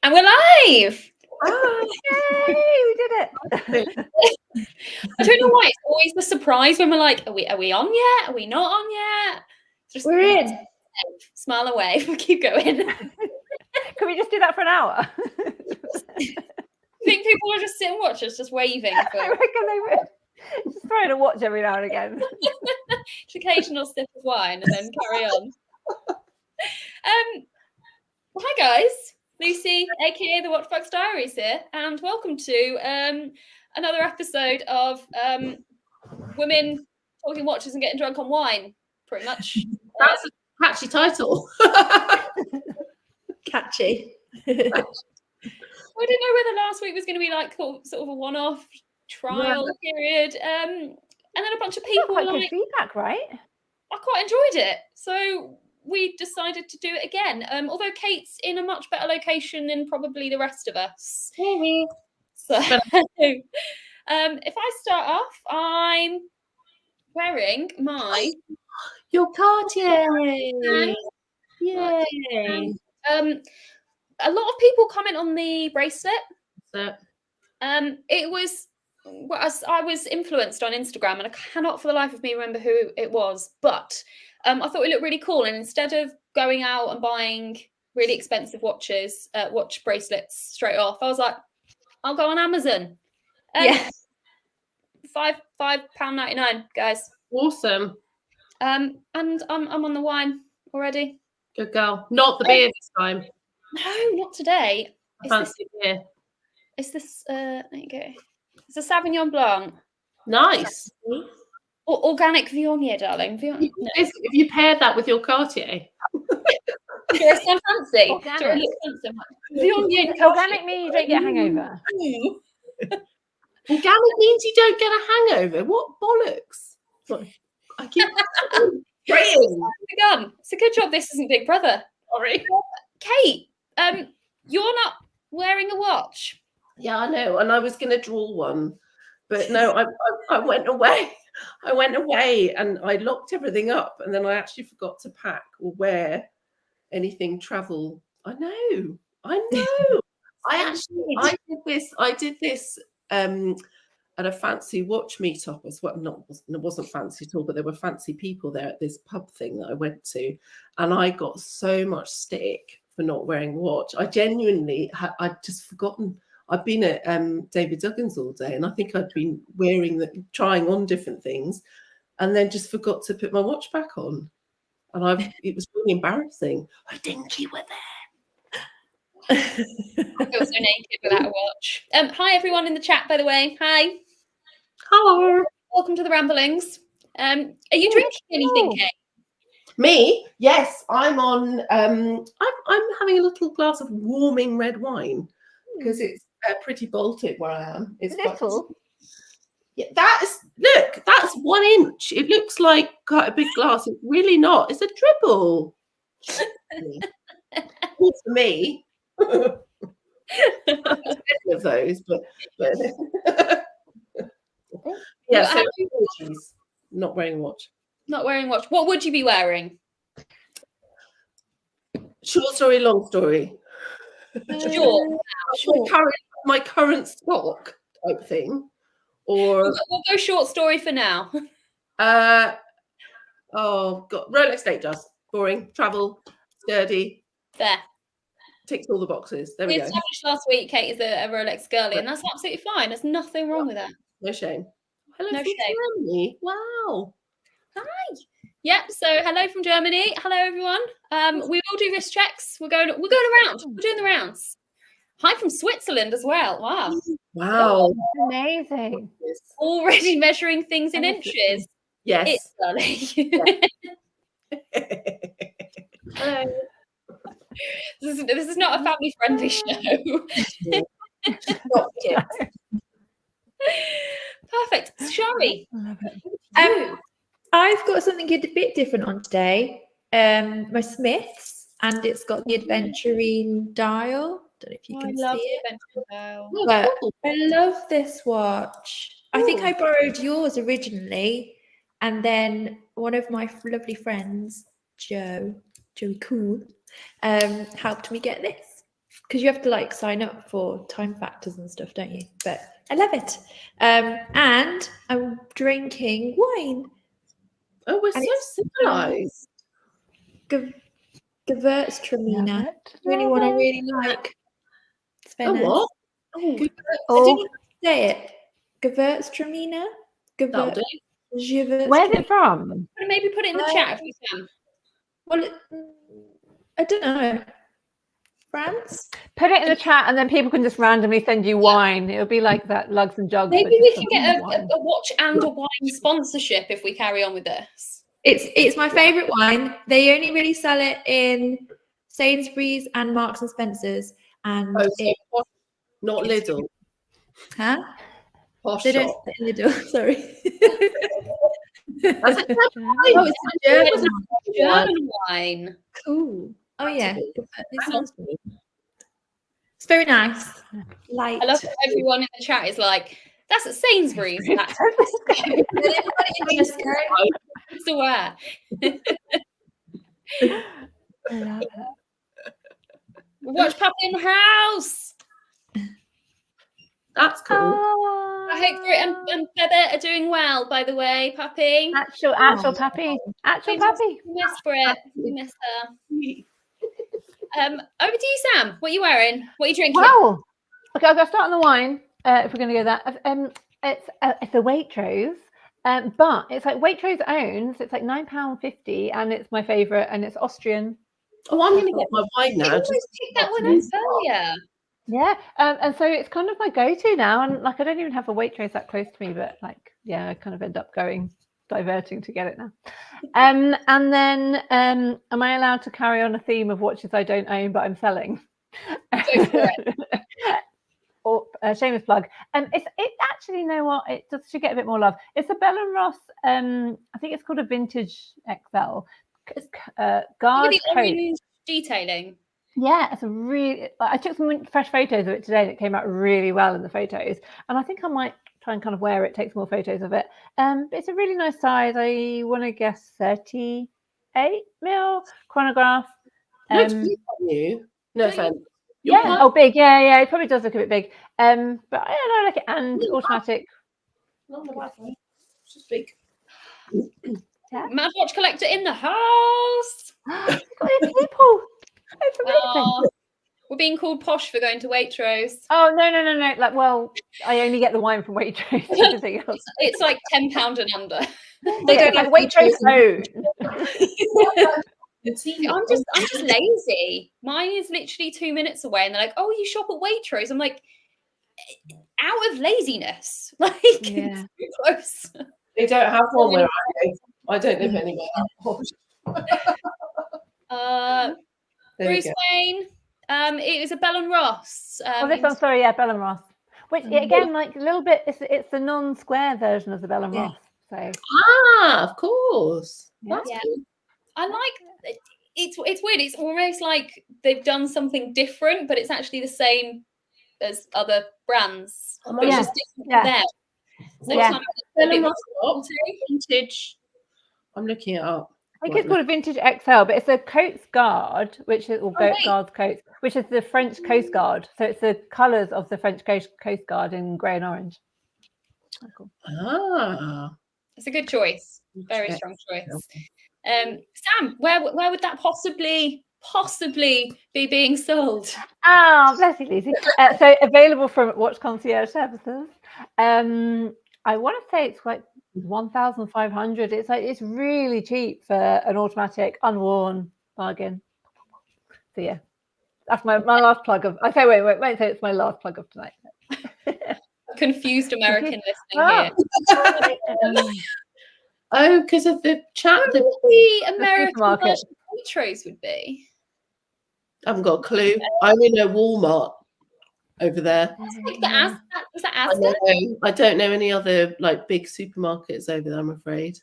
And we're live. Yay, we did it. I don't know why it's always the surprise when we're like, are we on yet? Are we not on yet? Just We're in. Smile away. We'll keep going. Can we just do that for an hour? I think people will just sit and watch us, just waving. I reckon they would. Just throwing a watch every now and again. Just occasional sip of wine and then carry on. Well, hi guys. Lucy, aka the Watchbox Diaries here, and welcome to another episode of women talking watches and getting drunk on wine, pretty much. That's a catchy title. Catchy. I didn't know whether last week was going to be like sort of a one-off trial period, and then a bunch of people were like, feedback, right? I quite enjoyed it, so we decided to do it again. Although Kate's in a much better location than probably the rest of us. Maybe. So, if I start off, I'm wearing your Cartier. Yay! A lot of people comment on the bracelet. It was, as I was influenced on Instagram, and I cannot for the life of me remember who it was, but I thought it looked really cool. And instead of going out and buying really expensive watch bracelets straight off, I was like, I'll go on Amazon. Yes. £5.99, guys. Awesome. And I'm on the wine already. Good girl. Not the beer this time. No, not today. Fancy beer. Is this there you go. It's a Sauvignon Blanc. Nice. Organic Viognier, darling. No. If you pair that with your Cartier. Do I sound fancy? Organic. Viognier. Organic means you don't get a hangover. Organic means you don't get a hangover. What bollocks? I keep praying. It's a good job this isn't Big Brother. Sorry. Kate, you're not wearing a watch. Yeah, I know. And I was going to draw one. But no, I went away. I went away and I locked everything up, and then I actually forgot to pack or wear anything travel. I know. I did this at a fancy watch meetup as well. It wasn't fancy at all, but there were fancy people there at this pub thing that I went to, and I got so much stick for not wearing a watch. I genuinely I'd just forgotten. I've been at David Duggan's all day, and I think I'd been trying on different things, and then just forgot to put my watch back on. And it was really embarrassing. I think you were there. I feel so naked without a watch. Hi everyone in the chat, by the way. Hi. Hello. Welcome to the Ramblings. Are you drinking anything, Kate? Me? Yes, I'm on. I'm having a little glass of warming red wine because it's pretty Baltic where I am. It's little. Yeah, that's 1 inch. It looks like quite a big glass. It's really not. It's a dribble. Good for me. Of those, but yeah. So not wearing a watch. Not wearing a watch. What would you be wearing? Short story, long story. Short. My current stock type thing, or we'll go short story for now. Oh god, Rolex date does. Boring. Travel, sturdy. There. Ticks all the boxes. There we go. Established last week Kate is a Rolex girly, and that's absolutely fine. There's nothing wrong with that. No shame. Hello no from shame. Germany. Wow. Hi. Yep. So hello from Germany. Hello everyone. We will do wrist checks. We're going around. We're doing the rounds. Hi from Switzerland as well. Wow. Wow. Amazing. Already measuring things in inches. Yes. It's funny. Hello. This is not a family friendly show. Perfect. Shari. I've got something a bit different on today. My Smiths, and it's got the Aventurine dial. Don't know if you can see it. But I love this watch. I think I borrowed yours originally, and then one of my lovely friends, Joey Cool, helped me get this. because you have to like sign up for time factors and stuff, don't you? But I love it. And I'm drinking wine. Oh, we're And so it's civilized. Gewürztraminer. The only one I really like. It's very nice. What? I don't know how to say it. Gewürztraminer. That'll do. Where's it from? Maybe put it in the chat if you can. Well, I don't know. France? Put it in the chat, and then people can just randomly send you wine. It'll be like that, lugs and jugs. Maybe we can get a watch and a wine sponsorship if we carry on with this. It's my favourite wine. They only really sell it in Sainsbury's and Marks and Spencer's, and not Lidl. Huh? Posh They don't shop. sell it in Lidl. Sorry. That's It's a German wine. Cool. Oh yeah. It's very nice. Light. I love that everyone in the chat is like, that's at Sainsbury's. That's aware. Watch Puppy in the house. That's cool. I hope Grit and Bebe are doing well, by the way, Puppy. Actual puppy. Actual puppy. We miss Brit. We miss her. Over to you, Sam. What are you wearing? What are you drinking? Wow. Okay, I'll go start on the wine. If we're going to go that, it's a Waitrose, but it's like Waitrose own, so it's like £9.50, and it's my favourite, and it's Austrian. Oh, I'm going to get my wine now. I always pick that one up earlier. Yeah, and so it's kind of my go-to now, and like I don't even have a Waitrose that close to me, but like yeah, I kind of end up diverting to get it now. And then am I allowed to carry on a theme of watches I don't own but I'm selling? Go for it. Or shameless plug. It actually, you know what, it should get a bit more love. It's a Bell & Ross. I think it's called a Vintage XL. Guard the coat. orange detailing. Yeah, it's a really. I took some fresh photos of it today, and it came out really well in the photos. And I think I might try and kind of wear it, take some more photos of it. But it's a really nice size. I want to guess 38 mil chronograph. Looks big on you. No offense. Yeah. Oh, big. Yeah. It probably does look a bit big. But I don't know, I like it, and automatic. Not the right way. It's just big. Yeah. Mad watch collector in the house. Got these people. It's amazing. We're being called posh for going to Waitrose. Oh no! Like, well, I only get the wine from Waitrose. Everything else. It's like £10 and under. They don't like Waitrose own. I'm just lazy. Mine is literally 2 minutes away, and they're like, "Oh, you shop at Waitrose." I'm like, out of laziness, like it's too close. They don't have one where I live. I don't live anywhere that posh. Bruce Wayne. It was a Bell & Ross. This one, sorry, yeah, Bell & Ross. Which again, like a little bit, it's the non-square version of the Bell & Ross. So of course. That's cool. I like it's weird. It's almost like they've done something different, but it's actually the same as other brands. But it's just different there. So vintage. I'm looking it up. I think it's called a Vintage XL, but it's a Coast Guard, which is Guard's coat, which is the French Coast Guard. So it's the colours of the French Coast Guard in grey and orange. Oh, cool. It's a good choice. Very strong choice. Sam, where would that possibly be being sold? Oh, bless you, Lucy. So available from Watch Concierge Services. I want to say it's like 1,500. It's really cheap for an automatic unworn bargain. So yeah, that's my last plug of. I say wait. So it's my last plug of tonight. Confused American listening here. Oh, because of the chat. The American version of Waitrose would be. I haven't got a clue. I only know Walmart over there. Is that Asda? I don't know any other like big supermarkets over there, I'm afraid.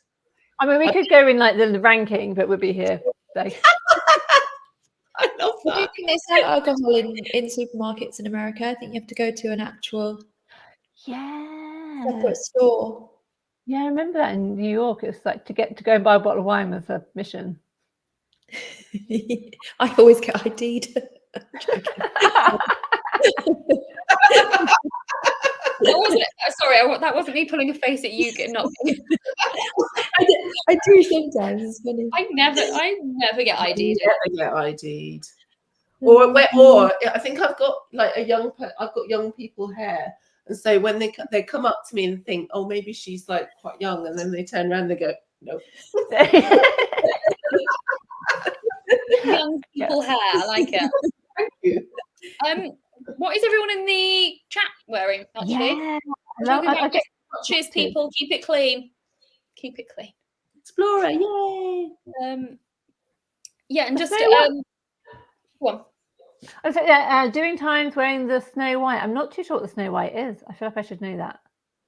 I mean, we could go in like the ranking, but we'll be here. So. I love that. I don't think they sell alcohol in supermarkets in America. I think you have to go to an actual separate store. Yeah, I remember that in New York. It's like to go and buy a bottle of wine was a mission. I always get ID'd. Sorry, that wasn't me pulling a face at you. Not. I do sometimes. It's funny. I never get ID'd. Never get ID'd. Or I think I've got like I've got young people hair, and so when they come up to me and think, oh, maybe she's like quite young, and then they turn around and they go, no. Young people hair, I like it. Thank you. What is everyone in the chat wearing? Actually, watches, people, keep it clean. Keep it clean. Explorer, yay! Yeah, and just go on. So, doing times wearing the Snow White. I'm not too sure what the Snow White is. I feel like I should know that.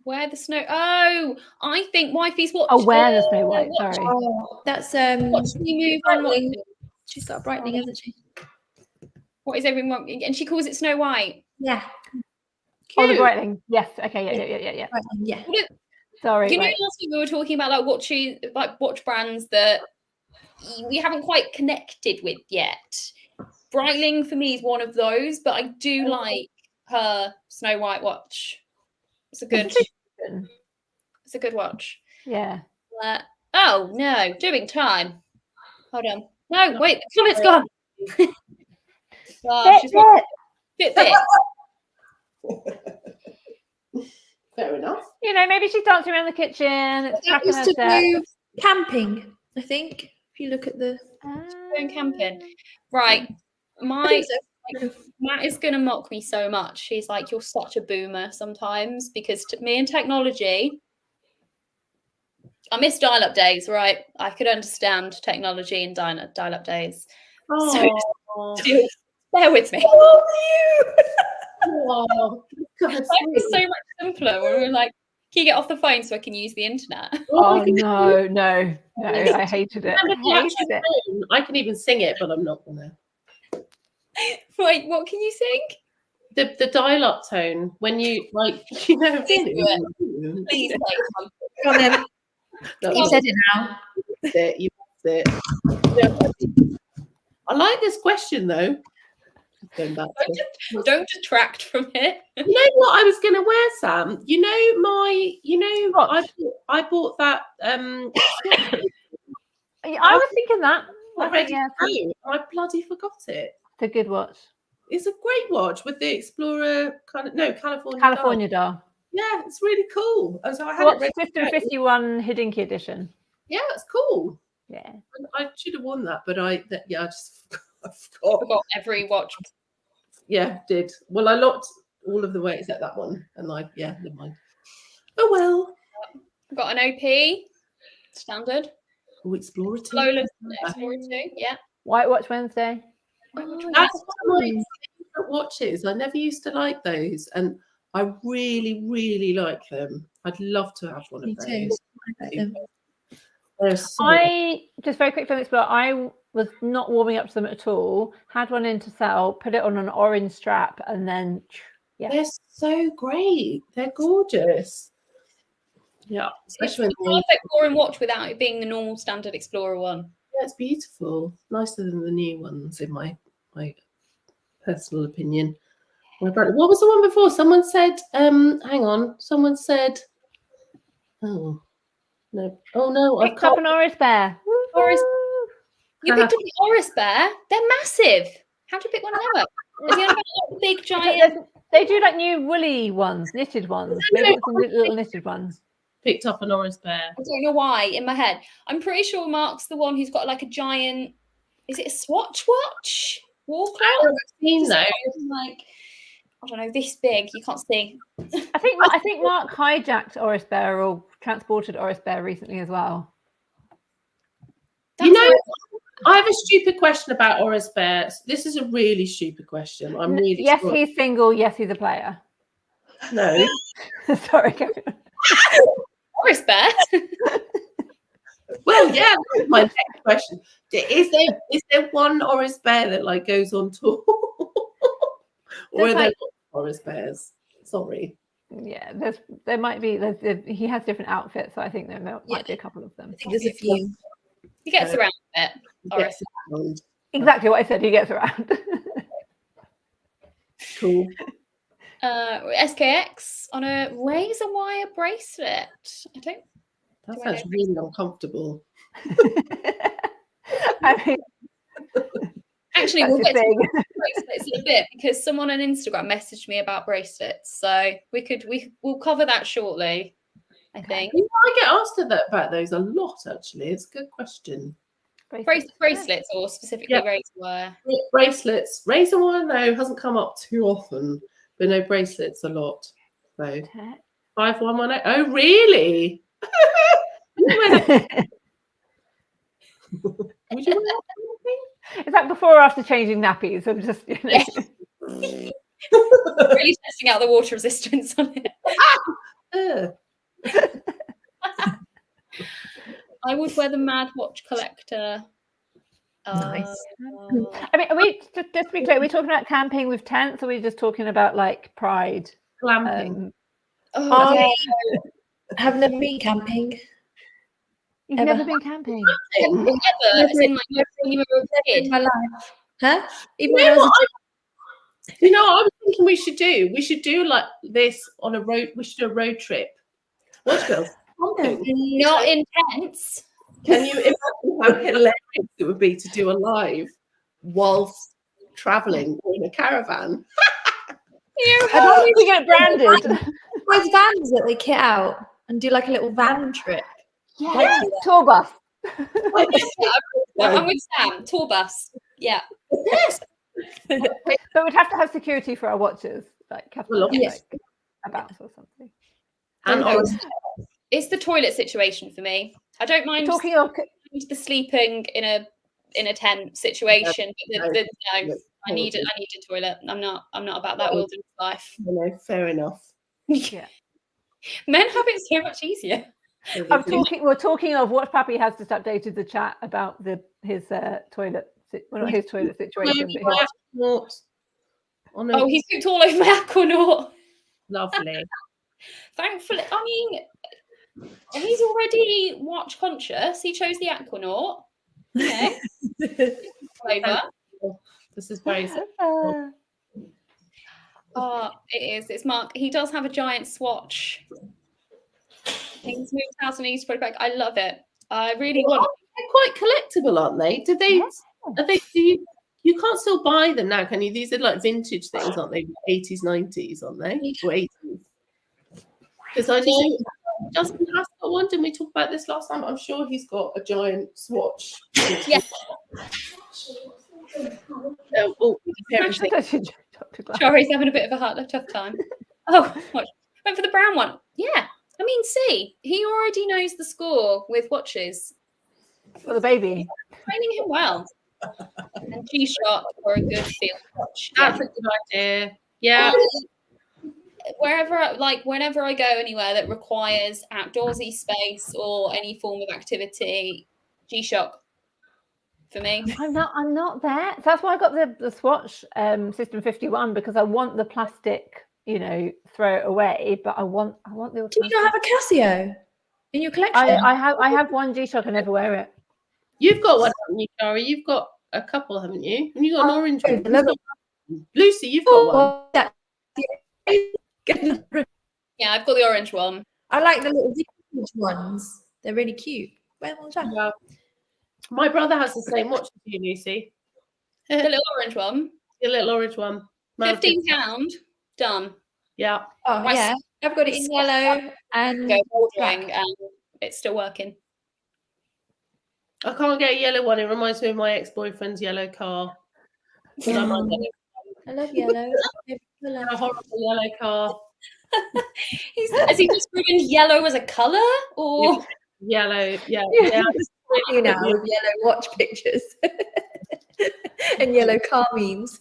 Wear the snow. Oh, I think wifey's watch. Oh, wear the Snow White. Sorry. Oh, that's Watch me move on. She's got a brightening, hasn't she? What is everyone? And she calls it Snow White. Yeah. Oh, the brightening. Yes. Okay. Yeah. Yeah. Sorry. You know, last week we were talking about like watch brands that we haven't quite connected with yet. Breitling for me is one of those, but I do like her Snow White watch. It's a good watch. Yeah. Oh no, doing time. Hold on. No, wait, the comment's gone. Fitbit. Fair enough. You know, maybe she's dancing around the kitchen. It's That was to go camping, I think. If you look at the Going camping. Right. Matt is going to mock me so much. She's like, you're such a boomer sometimes, because to me and technology, I miss dial-up days, right? I could understand technology and dial-up days. Oh, so bear with me. oh, Life was so much simpler when we were like, can you get off the phone so I can use the internet? Oh, no. I hated it. I can even sing it, but I'm not gonna. Wait, what can you sing? The dial-up tone when you like, you know. Please, Come on then. You said it now. You missed it. I like this question though. Going back don't detract from it. You know what I was going to wear, Sam? I bought that. I was thinking that. I bloody forgot it. It's a good watch. It's a great watch with the Explorer California dial. Yeah, it's really cool. So I had What's it 51 Hidinki edition? Yeah, it's cool. Yeah, I should have worn that, but I forgot every watch. Yeah, did. Well, I locked all of the way except that one, and never mind. Oh well. Got an OP standard. Oh, Explorer 2. Lola Explorer 2, yeah. White Watch Wednesday. That's one of my favorite watches. I never used to like those, and I really, really like them. I'd love to have one of those. Me too. I like them. I just very quick from Explorer. I was not warming up to them at all. Had one in to sell, put it on an orange strap, and then they're so great. They're gorgeous. Yeah, especially it's the perfect boring watch without it being the normal standard Explorer one. Yeah, it's beautiful. Nicer than the new ones, in my personal opinion. What was the one before? Someone said, hang on. Someone said, oh no, picked up an Oris bear. Oris. You picked up the Oris bear? They're massive. How'd you pick one of them up? Is he on about the big giant? They do like new woolly ones, knitted ones. Maybe some little knitted ones. Picked up an Oris bear. I don't know why in my head. I'm pretty sure Mark's the one who's got like a giant. Is it a Swatch watch? Wall clock? I've seen those. Like, I don't know, this big. You can't see. I think Mark hijacked Oris bear or transported Oris bear recently as well. I have a stupid question about Oris bear. This is a really stupid question. I'm really yes, he's single. Yes, he's a player. No, sorry. Oris bear. Well, yeah, that's my next question. Is there one Oris bear that like goes on tour, or are there Oris bears? Sorry. Yeah, there might be. He has different outfits, so I think there might be a couple of them. I think there's a few. He gets around a bit. Oris. Exactly what I said. He gets around. Cool. SKX on a razor wire bracelet. That sounds really uncomfortable. I mean, actually, that's we'll your get to thing. bracelets in a bit because someone on Instagram messaged me about bracelets, so we'll cover that shortly. I think. You know, I get asked about those a lot. Actually, it's a good question. Bracelets or specifically razor wire? Bracelets. Razor wire, no, hasn't come up too often, but no, bracelets a lot. So 5118. Oh, really? Would you wear that? Is that before or after changing nappies? I'm just, you know. Really testing out the water resistance on it. I would wear the Mad Watch Collector. Nice. I mean, are we just to be clear? Are we talking about camping with tents, or are we just talking about like pride? Glamping. I've never been camping. You've never been camping? Never. As in, like, when you were a kid. In my life. Huh? Even You when I know was what you know what I was thinking we should do? We should do like this on a road. We should do a road trip. Watch girls. Not intense. Can you imagine how hilarious it would be to do a live whilst travelling in a caravan? As long as we get branded. those vans that they kit out and do like a little van trip. Yeah, tour bus. I'm with Sam. Tour bus. Yeah. But we'd have to have security for our watches, like have to have, like a bounce or something. And Oris. It's the toilet situation for me. I don't mind talking of the sleeping in a tent situation, but I need a toilet. I'm not about that wilderness life. No, fair enough. Yeah. Men have it so much easier. We're talking of what Pappy has just updated the chat about his toilet. Well, not his toilet situation, but his... Oh, he's pooped all over my Aquanaut. Lovely. Thankfully, I mean, he's already watch conscious. He chose the Aquanaut. Okay. Over. This is very Oh, it is. It's Mark. He does have a giant swatch. Things moved house and he's put back. I love it. I really want. They're quite collectible, aren't they? Do they? Yeah. Are they? You can't still buy them now, can you? These are like vintage things, aren't they? 80s, 90s, aren't they? Or 80s. Because I know Justin has got one. Didn't we talk about this last time? I'm sure he's got a giant swatch. Yeah. Sorry, he's having a bit of a tough time. Oh, watch. Went for the brown one. Yeah. I mean, see, he already knows the score with watches. For the baby. Training him well. And G-Shock for a good field watch. That's a good idea. Yeah. Whenever I go anywhere that requires outdoorsy space or any form of activity, G-Shock for me. I'm not there. So that's why I got the Swatch System 51, because I want the plastic, throw it away, but I want the automatic. Do you not have a Casio in your collection? I have one G-Shock. I never wear it. You've got one, haven't you, Kari? You've got a couple, haven't you? And you've got an orange one. Lucy, you've got one. Yeah, I've got the orange one. I like the little vintage ones. They're really cute. Where was that? Yeah. My brother has the same watch as you, Lucy. The little orange one. The little orange one. £15. Done. Yeah. Oh, yeah. I've got it in yellow and ordering, and it's still working. I can't get a yellow one. It reminds me of my ex-boyfriend's yellow car. I love yellow. A horrible yellow car. Has he just proven yellow as a colour, or yellow? Yeah. You know, with yellow watch pictures and yellow car memes.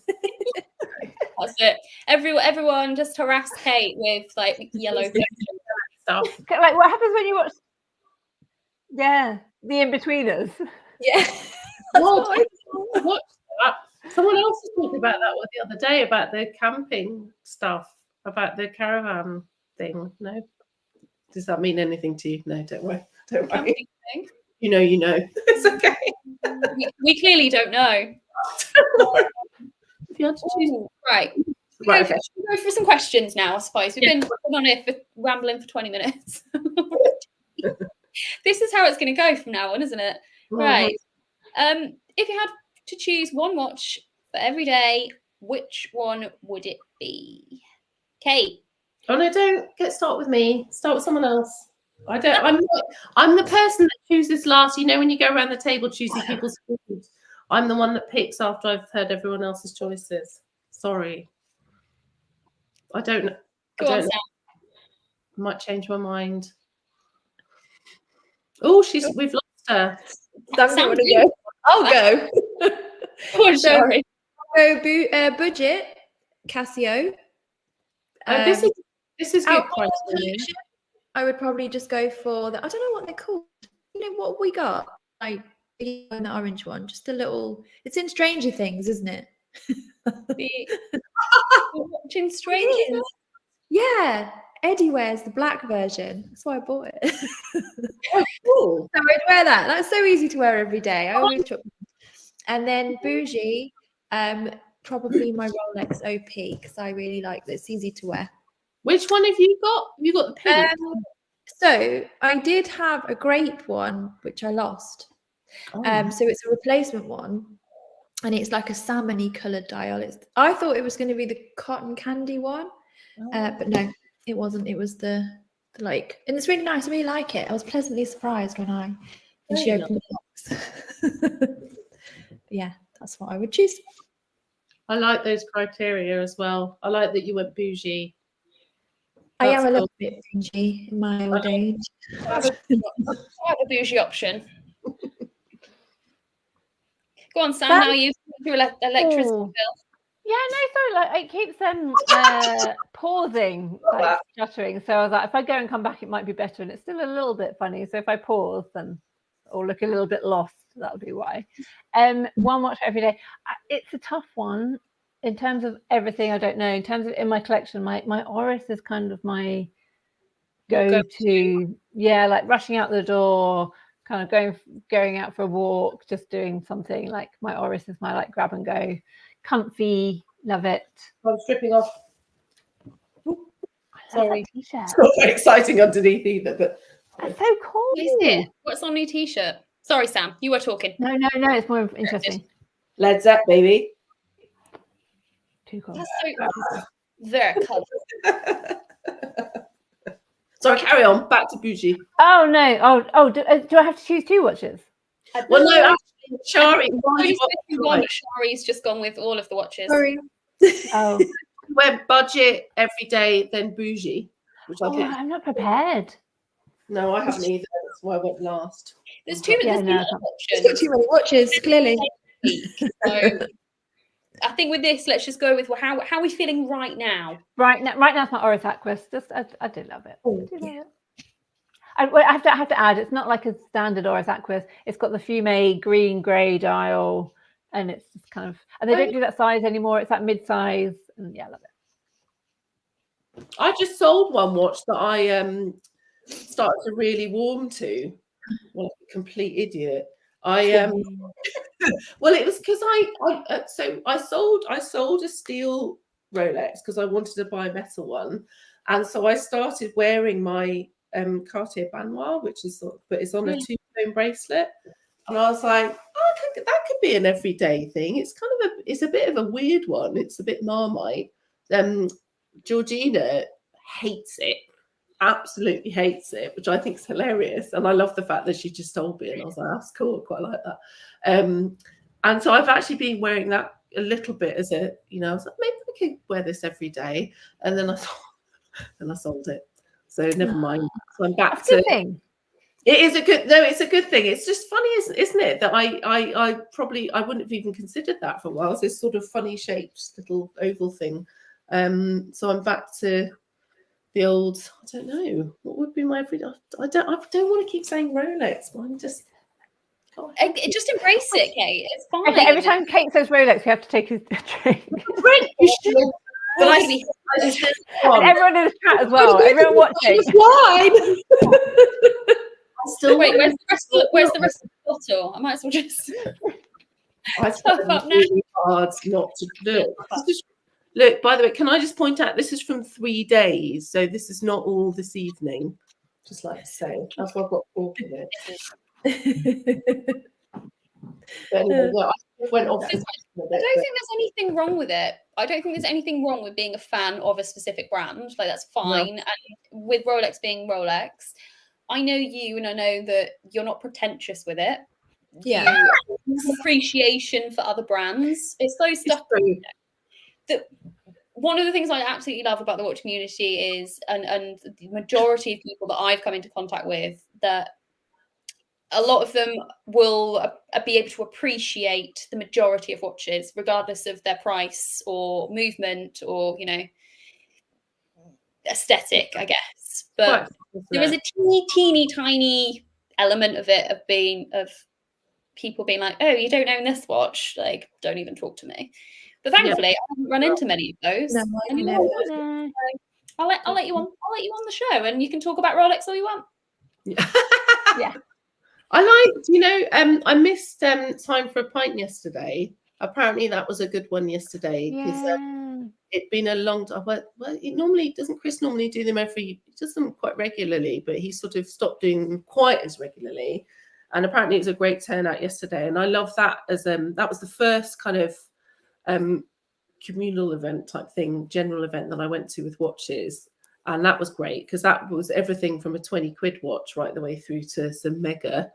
That's it. Everyone just harass Kate with like yellow stuff. Like, what happens when you watch? Yeah, the In-Betweeners. Yeah. Watch that. Someone else was talking about that the other day about the camping stuff, about the caravan thing. No, does that mean anything to you? No, don't worry. Don't worry. You know. It's okay. We clearly don't know. If you had to choose, right. Right, okay. Should we go for some questions now, I suppose. We've been on here for rambling for 20 minutes. This is how it's going to go from now on, isn't it? Right. If you had to choose one watch for every day, which one would it be? Kate. Oh no, don't start with me. Start with someone else. I'm the person that chooses last. You know, when you go around the table choosing people's food, I'm the one that picks after I've heard everyone else's choices. Sorry. I don't know. I might change my mind. Oh, we've lost her. Sam, go. I'll go. Oh, sorry. So, budget Casio. This is good price. I would probably just go for the. I don't know what they're called. You know what we got? Like the orange one. Just a little. It's in Stranger Things, isn't it? Watching Stranger Things. Yeah, Eddie wears the black version. That's why I bought it. Oh, cool. So I'd wear that. That's so easy to wear every day. I always took. And then bougie, probably my Rolex OP because I really like that. It's easy to wear. Which one have you got? Have you got the pink? So I did have a grape one, which I lost. So it's a replacement one. And it's like a salmony coloured dial. I thought it was going to be the cotton candy one, but no, it wasn't. It was the like, and it's really nice. I really like it. I was pleasantly surprised when she opened the box. Yeah, that's what I would choose. I like those criteria as well. I like that you went bougie. I am a little bit bougie in my old age. I have a bougie option. Go on, Sam. Now you've your electricity bill. Yeah, no, sorry. Like it keeps pausing, like stuttering. So I was like, if I go and come back, it might be better. And it's still a little bit funny. So if I pause, then or look a little bit lost, that would be why. One watch every day. It's a tough one in terms of everything. I don't know. In terms of in my collection, my Oris is kind of my go-to. Yeah, like rushing out the door. Kind of going out for a walk, just doing something. Like my Oris is my like grab and go, comfy, love it. I'm stripping off. Sorry, t-shirt. It's not very exciting underneath either, but that's so cool. What is it? What's on your t-shirt? Sorry, Sam, you were talking. No, it's more interesting. Led Zepp, baby. Too cool. That's so very cool. Sorry, carry on. Back to bougie. Oh no! Do I have to choose two watches? Well, no, actually, Shari. Shari's just gone with all of the watches. Sorry. Oh, went budget every day, then bougie. Which I think. I'm not prepared. No, I haven't either. That's why I went last. There's too many options. Got too many watches, clearly. So, I think with this, let's just go with how are we feeling right now? Right now, it's my Oris Aquis. I do love it. I have to add, it's not like a standard Oris Aquis. It's got the Fume green grey dial, and it's just kind of, and they don't do that size anymore. It's that mid-size, and yeah, I love it. I just sold one watch that I started to really warm to. Well, a complete idiot. Well, it was because I sold a steel Rolex because I wanted to buy a metal one, and so I started wearing my Cartier Banois, which is but it's on a two-tone bracelet, and I was like, that could be an everyday thing. It's kind of it's a bit of a weird one. It's a bit Marmite. Georgina hates it. Absolutely hates it, which I think is hilarious, and I love the fact that she just told me, and I was like, that's cool, I quite like that. And so I've actually been wearing that a little bit as a, I was like, maybe I could wear this every day, and then I sold it. So never mind. So I'm back to. Thing. It is it's a good thing. It's just funny, isn't it? That I wouldn't have even considered that for a while. It's this sort of funny shaped little oval thing. So I'm back to the old, I don't know, what would be my everyday? I don't want to keep saying Rolex, but I'm just embrace it, Kate. It's fine. Okay, every time Kate says Rolex, we have to take a drink. And everyone in the chat as well. Everyone watching. Wine. Wait, where's the rest of the bottle? I might as well just. I tried really hard not to do it. Look, by the way, can I just point out this is from 3 days, so this is not all this evening. Just like to say, that's why I've got 4 minutes. But anyway, yeah, I went off. I don't think there's anything wrong with it. I don't think there's anything wrong with being a fan of a specific brand. Like, that's fine. No. And with Rolex being Rolex, I know you, and I know that you're not pretentious with it. Yeah. You have appreciation for other brands. It's those stuff that one of the things I absolutely love about the watch community is, and the majority of people that I've come into contact with, that a lot of them will be able to appreciate the majority of watches, regardless of their price or movement or, aesthetic, I guess. But there is a teeny tiny element of it of people being like, oh, you don't own this watch, like, don't even talk to me. But thankfully, I haven't run into many of those. No, I'll let you on the show, and you can talk about Rolex all you want. Yeah. I liked, I missed Time for a Pint yesterday. Apparently that was a good one yesterday, because it'd been a long time. Well, Chris normally do them he does them quite regularly, but he sort of stopped doing them quite as regularly. And apparently it was a great turnout yesterday. And I love that as that was the first kind of communal event type thing, general event that I went to with watches. And that was great, because that was everything from a 20 quid watch right the way through to some mega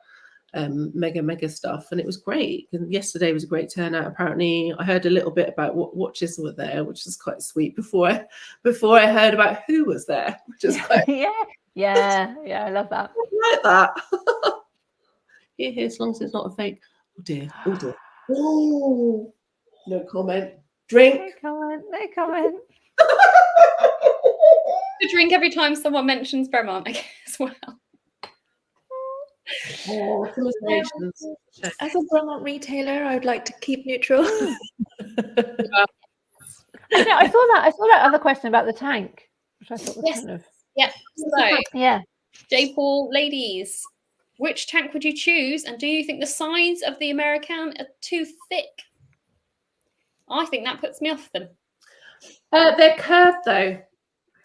stuff. And it was great. And yesterday was a great turnout. Apparently I heard a little bit about what watches were there, which is quite sweet, before I heard about who was there, which is quite yeah, I love that. I like that. Here, as long as it's not a fake. Oh dear. Oh, no comment. Drink. No comment. To drink every time someone mentions Bremont, I guess, as well. Oh, as a Bremont retailer, I would like to keep neutral. I saw that other question about the tank, which I thought was kind of... Yeah. So, yeah. J. Paul, ladies, which tank would you choose? And do you think the sides of the American are too thick? I think that puts me off them. They're curved, though.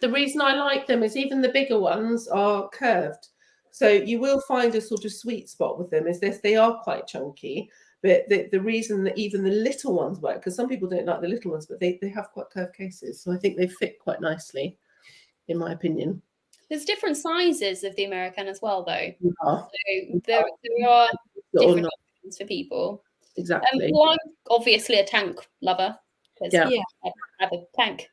The reason I like them is even the bigger ones are curved. So you will find a sort of sweet spot with them is this. They are quite chunky. But the reason that even the little ones work, because some people don't like the little ones, but they have quite curved cases. So I think they fit quite nicely, in my opinion. There's different sizes of the American as well, though. Yeah. So there are different options for people. Exactly. Well, I'm obviously a tank lover. Yeah. I have a tank.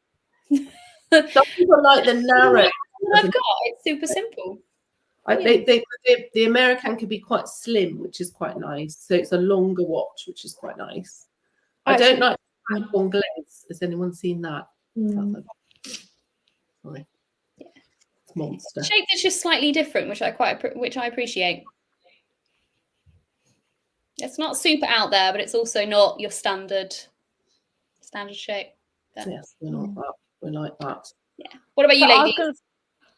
Some people like the narrow. I've got it's super simple. The American can be quite slim, which is quite nice. So it's a longer watch, which is quite nice. I don't like on glaze. Has anyone seen that? Sorry. Yeah. It's monster. The shape is just slightly different, which I appreciate. It's not super out there, but it's also not your standard shape. Yes, we're like that. Yeah. What about you, ladies?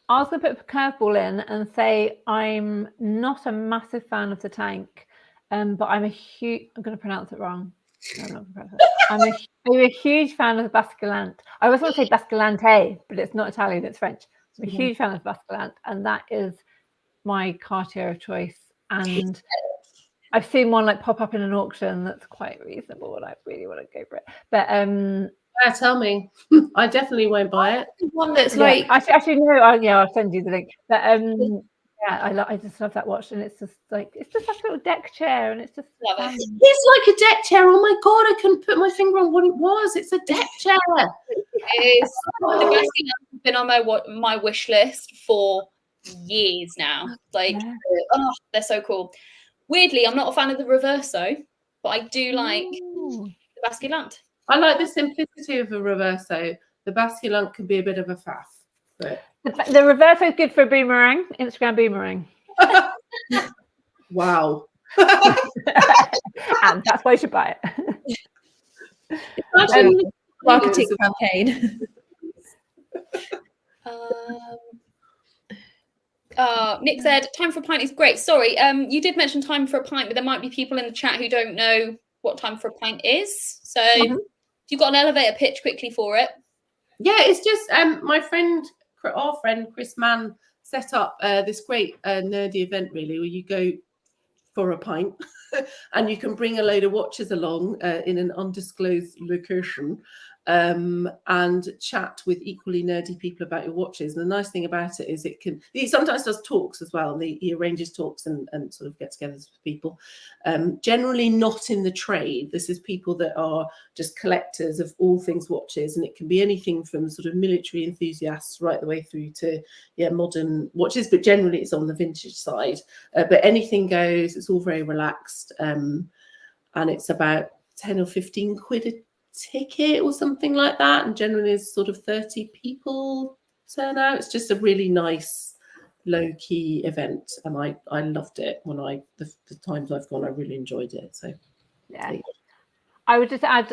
I was going to put a curveball in and say I'm not a massive fan of the tank, but I'm going to pronounce it wrong. No, I'm not going to pronounce it. I'm a huge fan of the Basculante. I was going to say Basculante, but it's not Italian, it's French. I'm a huge fan of Basculante, and that is my Cartier of choice. And I've seen one like pop up in an auction that's quite reasonable, and I really want to go for it. But tell me, I definitely won't buy it. One that's like actually no, I'll send you the link. But I just love that watch, and it's just like a little deck chair, and it's just love it. It's like a deck chair. Oh my god, I couldn't put my finger on what it was. It's a deck chair. It is. The Basculante has been on my wish list for years now. They're so cool. Weirdly, I'm not a fan of the Reverso, but I do like the Basculante. I like the simplicity of a Reverso. The Basculante can be a bit of a faff. But... The Reverso is good for a boomerang, Instagram boomerang. Wow. And that's why you should buy it. Marketing campaign. Nick said, Time for a Pint is great. Sorry, you did mention Time for a Pint, but there might be people in the chat who don't know what Time for a Pint is. So you got an elevator pitch quickly for it? Yeah, it's just our friend Chris Mann set up this great nerdy event, really, where you go for a pint and you can bring a load of watches along in an undisclosed location and chat with equally nerdy people about your watches. And the nice thing about it is he sometimes does talks as well. He arranges talks and sort of get-togethers with people. Generally not in the trade. This is people that are just collectors of all things watches, and it can be anything from sort of military enthusiasts right the way through to modern watches, but generally it's on the vintage side. But anything goes. It's all very relaxed, and it's about 10 or 15 quid a ticket or something like that, and generally there's sort of 30 people turn out. It's just a really nice low-key event, and I loved it when the times I've gone. I really enjoyed it. So yeah, I would just add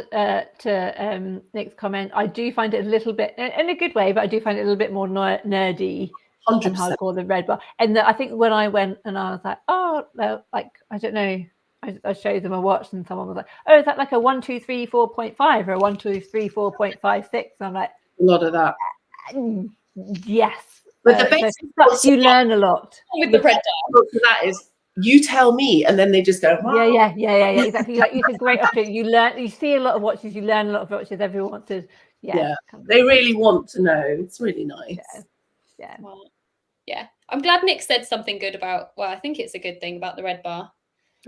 to Nick's comment, I do find it a little bit, in a good way, but I do find it a little bit more nerdy 100%. and hardcore than Red Bar. And I think when I went and I was like, oh, well, like, I don't know, I showed them a watch and someone was like, oh, is that like a 1234.5 or a 1234.56? I'm like, a lot of that. Yes. But the basic you learn a lot. With the red for that is, you tell me, and then they just go, wow. Yeah, exactly. Like, it's a great opportunity. You see a lot of watches, you learn a lot of watches. Everyone wants to, they really want to know. It's really nice. Yeah. Well, yeah. I'm glad Nick said something good about, well, I think it's a good thing about the Red Bar.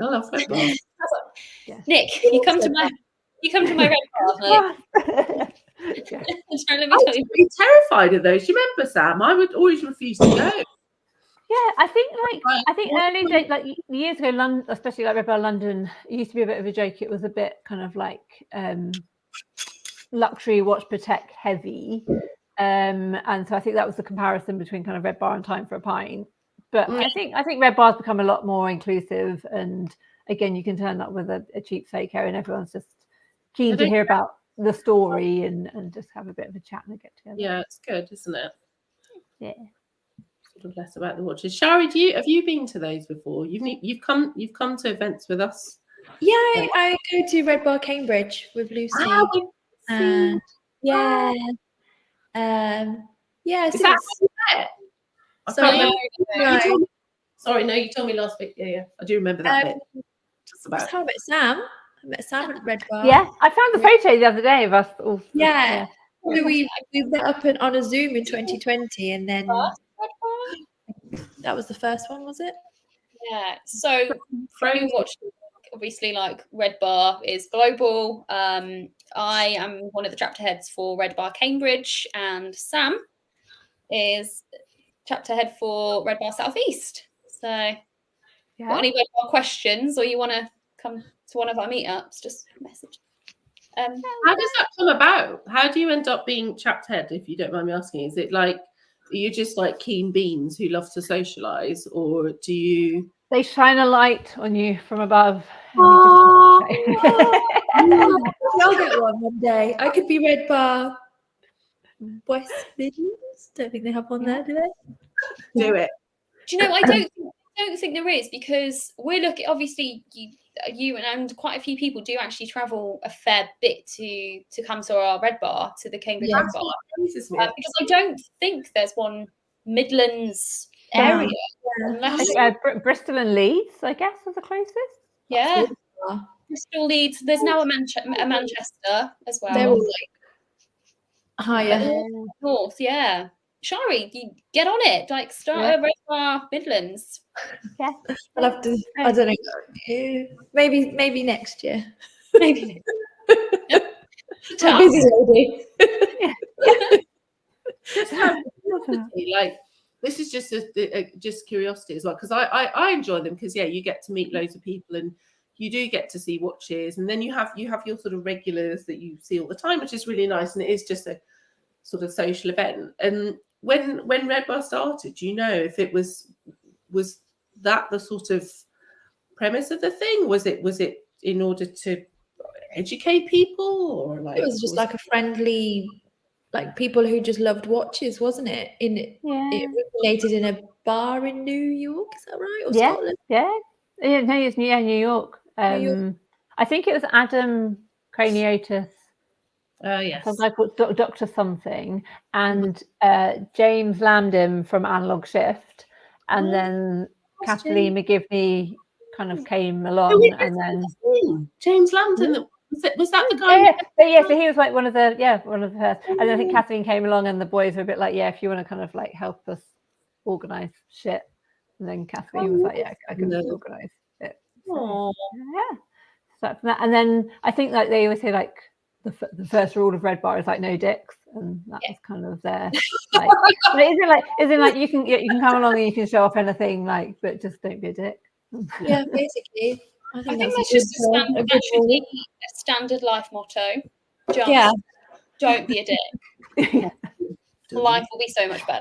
I love Red Bar. Nick, you come to my Red Bar. I was pretty terrified of those. You remember, Sam? I would always refuse to go. Yeah, I think early days, like years ago, London, especially like Red Bar London, it used to be a bit of a joke. It was a bit kind of like luxury watch Patek heavy, and so I think that was the comparison between kind of Red Bar and Time for a Pint. But I think Red Bar's become a lot more inclusive, and again, you can turn up with a cheap Seiko, and everyone's just keen to hear about the story and just have a bit of a chat and get together. Yeah, it's good, isn't it? Yeah. Sort of less about the watches. Shari, have you been to those before? You've come to events with us. Yeah, I go to Red Bar Cambridge with Lucy. And yeah. Is that Sorry, Sorry, no, you told me last week. Yeah, I do remember that bit. Just about. How about Sam? I met Sam at Red Bar. Yeah, I found the photo the other day of us all. Yeah. So we met up on a Zoom in 2020, and then that was the first one, was it? Yeah. So for you watching, obviously, like Red Bar is global. I am one of the chapter heads for Red Bar Cambridge, and Sam is chapter head for Red Bar Southeast. So, got any Red Bar questions, or you want to come to one of our meetups? Just message. How does that come about? How do you end up being chapter head, if you don't mind me asking? Is it like, are you just like keen beans who love to socialise, or do you... They shine a light on you from above. I'll get one day. I could be Red Bar West Midlands. Don't think they have one there, do they? Do it. Do you know, I don't think there is, because we're looking, obviously you and quite a few people do actually travel a fair bit to come to our Red Bar, to the Cambridge Red Bar, because I don't think there's one Midlands area. Bristol and Leeds, I guess, are the closest. Yeah, Bristol, Leeds. There's now a Manchester as well. They're all like higher north. Yeah, Shari, you get on it. Like, start a Red Bar Midlands. Yeah, I'll have to. I don't know. Maybe next year. Maybe. I'm busy lady. Like, this is just curiosity as well, because I enjoy them, because you get to meet loads of people, and you do get to see watches, and then you have your sort of regulars that you see all the time, which is really nice, and it is just a sort of social event. And when Red Bar started, do you know if it was that the sort of premise of the thing? Was it in order to educate people, or like it was just like a friendly, like people who just loved watches, wasn't it? It originated in a bar in New York, is that right? Or Scotland? No, it's New York. I think it was Adam Craniotis Yes. Some guy called Dr. Something, and James Lambden from Analog Shift, and then Kathleen McGivney kind of came along, and then James Lambden. Was that the guy? Yeah, so he was like one of the first, and then I think Kathleen came along, and the boys were a bit like, yeah, if you want to kind of like help us organize shit, and then Kathleen was like, yeah, I can organize it. So, yeah, so from that, and then I think like they always say like the first rule of Red Bar is like no dicks, and that was kind of their like. But isn't like you can come along and you can show off anything, like, but just don't be a dick. Yeah, basically. I think that's just a standard life motto. Don't be a dick. Life will be so much better.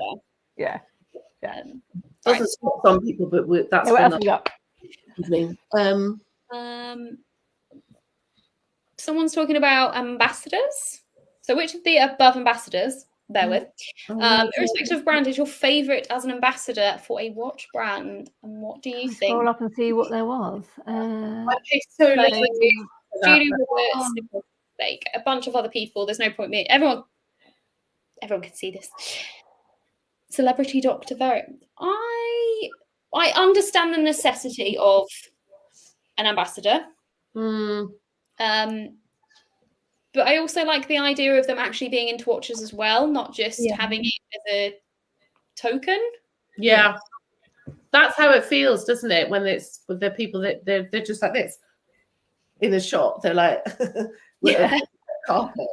Yeah. Doesn't stop some people, but that's what else we got? Someone's talking about ambassadors. So which of the above ambassadors, bear with, irrespective of brand, is your favourite as an ambassador for a watch brand? And what do you think? Scroll up and see what there was. Judy Roberts, like a bunch of other people. There's no point me. Everyone can see this. Celebrity Dr. Very. I understand the necessity of an ambassador. But I also like the idea of them actually being into watches as well, not just having it as a token. Yeah. That's how it feels, doesn't it? When it's with the people that they're just like this in the shop. They're like carpet.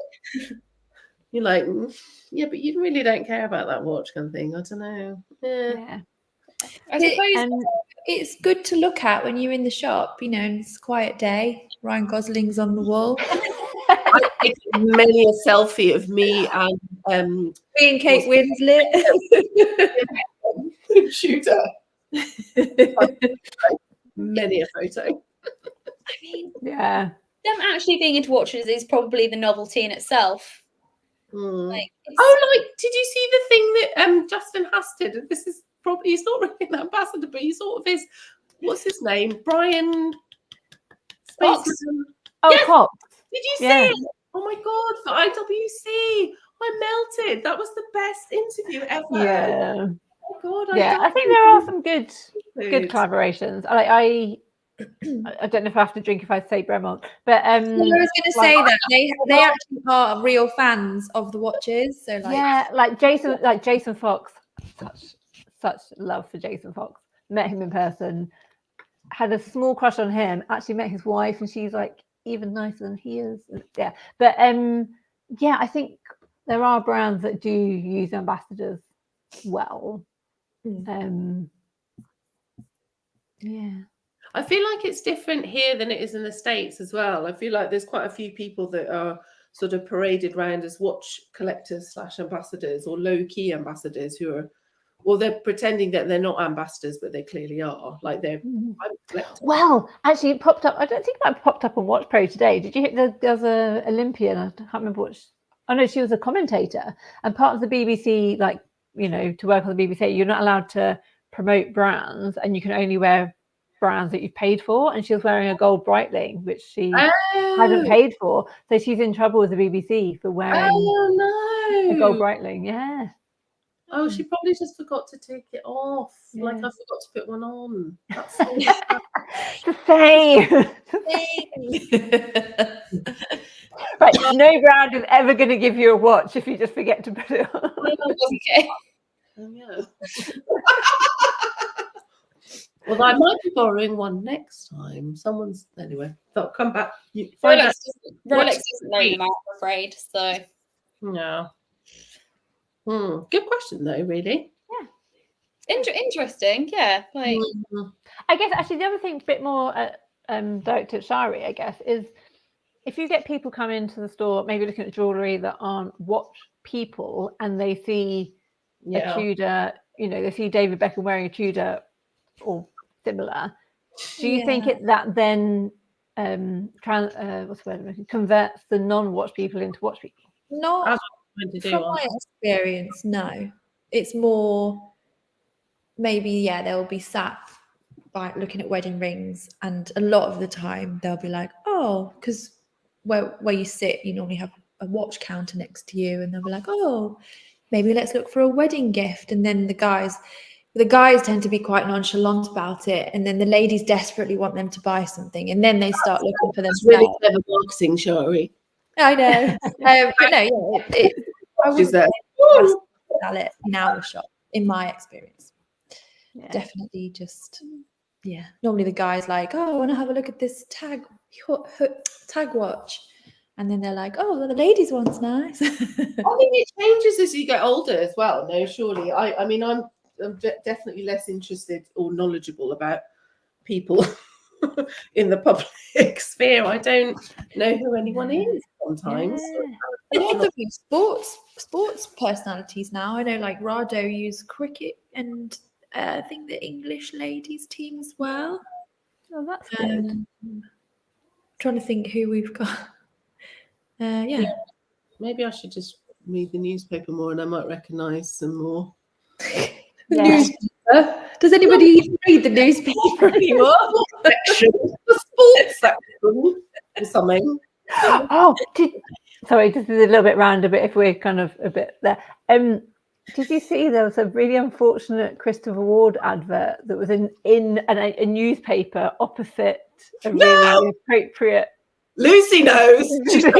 You're like, yeah, but you really don't care about that watch kind of thing. I don't know. Yeah. I suppose it's good to look at when you're in the shop, you know, and it's a quiet day. Ryan Gosling's on the wall. I take many a selfie of me and me and Kate Winslet. Shooter. Many a photo. I mean, yeah. Them actually being into watches is probably the novelty in itself. Did you see the thing that Justin Haas did? This is probably, he's not really an ambassador, but he sort of is. What's his name? Brian Cox. Yes. Cox. Did you see it? Oh my god, for IWC. I melted. That was the best interview ever. Yeah. Oh my god, I think there are some good collaborations. I don't know if I have to drink if I say Bremont, but I was going to say that they actually are real fans of the watches. So Jason Fox, such love for Jason Fox. Met him in person, had a small crush on him. Actually met his wife, and she's like even nicer than he is. Yeah, but I think there are brands that do use ambassadors well. I feel like it's different here than it is in the States as well. I feel like there's quite a few people that are sort of paraded around as watch collectors / ambassadors or low-key ambassadors who are, well, they're pretending that they're not ambassadors, but they clearly are. Like they're well, actually it popped up. I don't think that popped up on Watch Pro today. Did you hear there's a Olympian, I can't remember which. Oh no, she was a commentator, and part of the BBC, like, you know, to work on the BBC, you're not allowed to promote brands, and you can only wear brands that you've paid for, and she was wearing a gold Breitling, which she hadn't paid for, so she's in trouble with the BBC for wearing a gold Breitling. Oh, she probably just forgot to take it off. Like I forgot to put one on. That's the same. Right, no brand is ever going to give you a watch if you just forget to put it on. Okay. Well, I might be borrowing one next time. Someone's anyway. They'll come back. Rolex doesn't know them out, I'm afraid. So no. Good question though, really. Yeah. Interesting. Yeah. Like I guess actually the other thing, a bit more direct to Shari, I guess, is if you get people come into the store, maybe looking at jewellery that aren't watch people, and they see a Tudor, you know, they see David Beckham wearing a Tudor or similar. Do you think that then converts the non-watch people into watch people? Not from my experience, no. It's more maybe they'll be sat by looking at wedding rings, and a lot of the time they'll be like, oh, because where you sit, you normally have a watch counter next to you, and they'll be like, oh, maybe let's look for a wedding gift. And then the guys tend to be quite nonchalant about it, and then the ladies desperately want them to buy something, and then they start looking for themselves. Really clever marketing, Shari. I know. But no, yeah, I would sell it in our shop, in my experience. Yeah. Definitely just, yeah. Normally the guy's like, oh, I want to have a look at this tag watch. And then they're like, oh, well, the ladies' one's nice. I think it changes as you get older as well. No, surely. I mean, I'm definitely less interested or knowledgeable about people in the public sphere. I don't know who anyone is sometimes. Yeah. A lot of sports personalities now. I know, like Rado use cricket, and I think the English ladies team as well. Oh, that's good. Trying to think who we've got. Yeah. Maybe I should just read the newspaper more, and I might recognise some more. Newspaper? Does anybody even read the newspaper anymore? The sports section or something. Oh, sorry, this is a little bit random, but if we're kind of a bit there. Did you see there was a really unfortunate Christopher Ward advert that was in a newspaper opposite a really appropriate? Lucy knows. Lucy,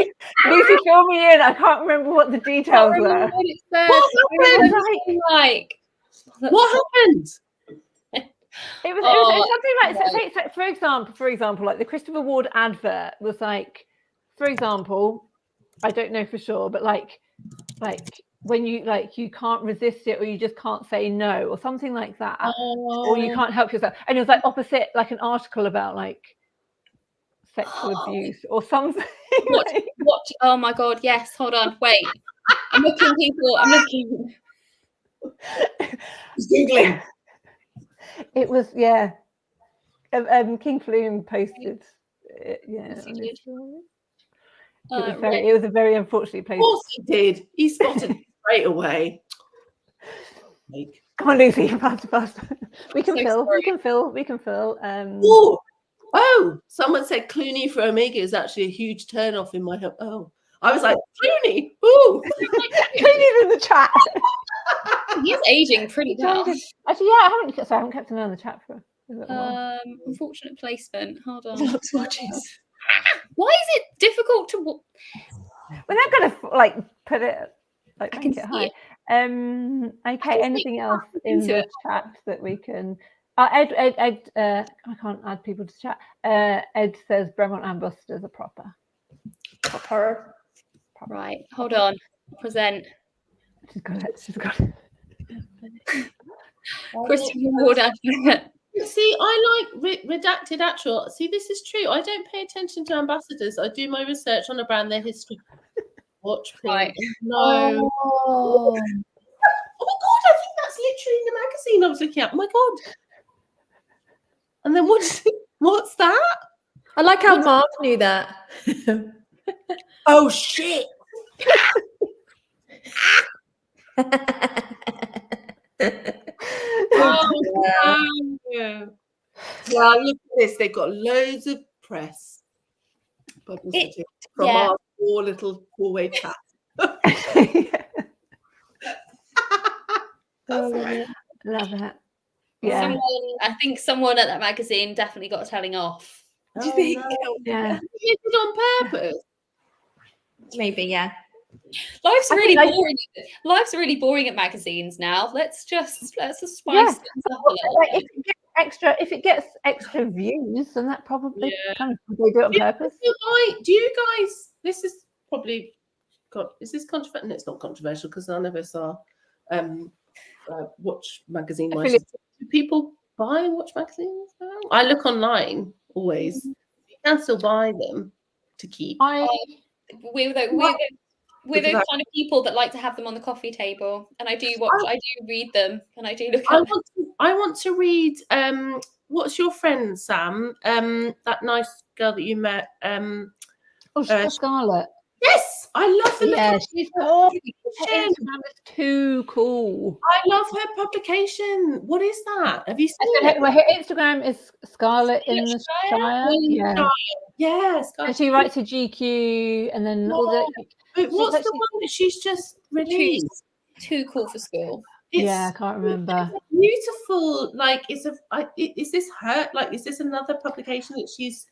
fill me in. I can't remember what the details were. What happened? It was something like, for example, like the Christopher Ward advert was like, for example, I don't know for sure, but like when you can't resist it, or you just can't say no, or something like that, or you can't help yourself. And it was like opposite, like an article about like sexual abuse or something. What? Oh my God! Yes. Hold on. Wait. I'm looking. Googling. It was King Flume posted. It was a very unfortunate place. Of course he did. He spotted it straight away. Come on, Lucy, fast. We can fill. Oh, someone said Clooney for Omega is actually a huge turn off in my home. Oh, I was like, Clooney. Ooh. Clooney's in the chat. He's aging pretty fast. Actually, I haven't kept him on the chat for a little while. Unfortunate placement. Hold on. Watches. Why is it difficult to? We're not going to like put it like make it high. Okay. Anything else in the chat that we can? Ed. I can't add people to chat. Ed says Bremont and Busters are proper. Right. Hold on. Present. She's got it. Christopher Ward advert. See, I like redacted actual. See, this is true. I don't pay attention to ambassadors. I do my research on a brand, their history. Watch, right? No. Oh my God! I think that's literally in the magazine I was looking at. Oh my God! And then what's that? I like how Mark knew that. Oh shit! Yeah. Well, look at this. They've got loads of press publicity from our poor little four-way chat. Love it. Yeah. I think someone at that magazine definitely got a telling off. Do you think? No. Yeah. They did it on purpose. Maybe, yeah. Life's really boring at magazines now. Let's just spice things up a little bit. If it gets extra views, then that probably kind of they do it on purpose. Do you guys? This is probably is this controversial? No, it's not controversial because none of us are watch magazine. Do people buy watch magazines now? I look online always. You can still buy them to keep. We're those kind of people that like to have them on the coffee table, and I do read them, and I do look at them. I want to read. What's your friend Sam? That nice girl that you met. Scarlett. Yes, I love the Yeah, she's her publication. Instagram is too cool. I love her publication. What is that? Have you seen it? Her Instagram is Scarlet in the Shire. Yeah. Yes. And she writes a GQ, and then all the. But what's the one that she's just released? Too cool for school. Yeah, I can't remember. It's beautiful. Like, is this her? Like, is this another publication that she's?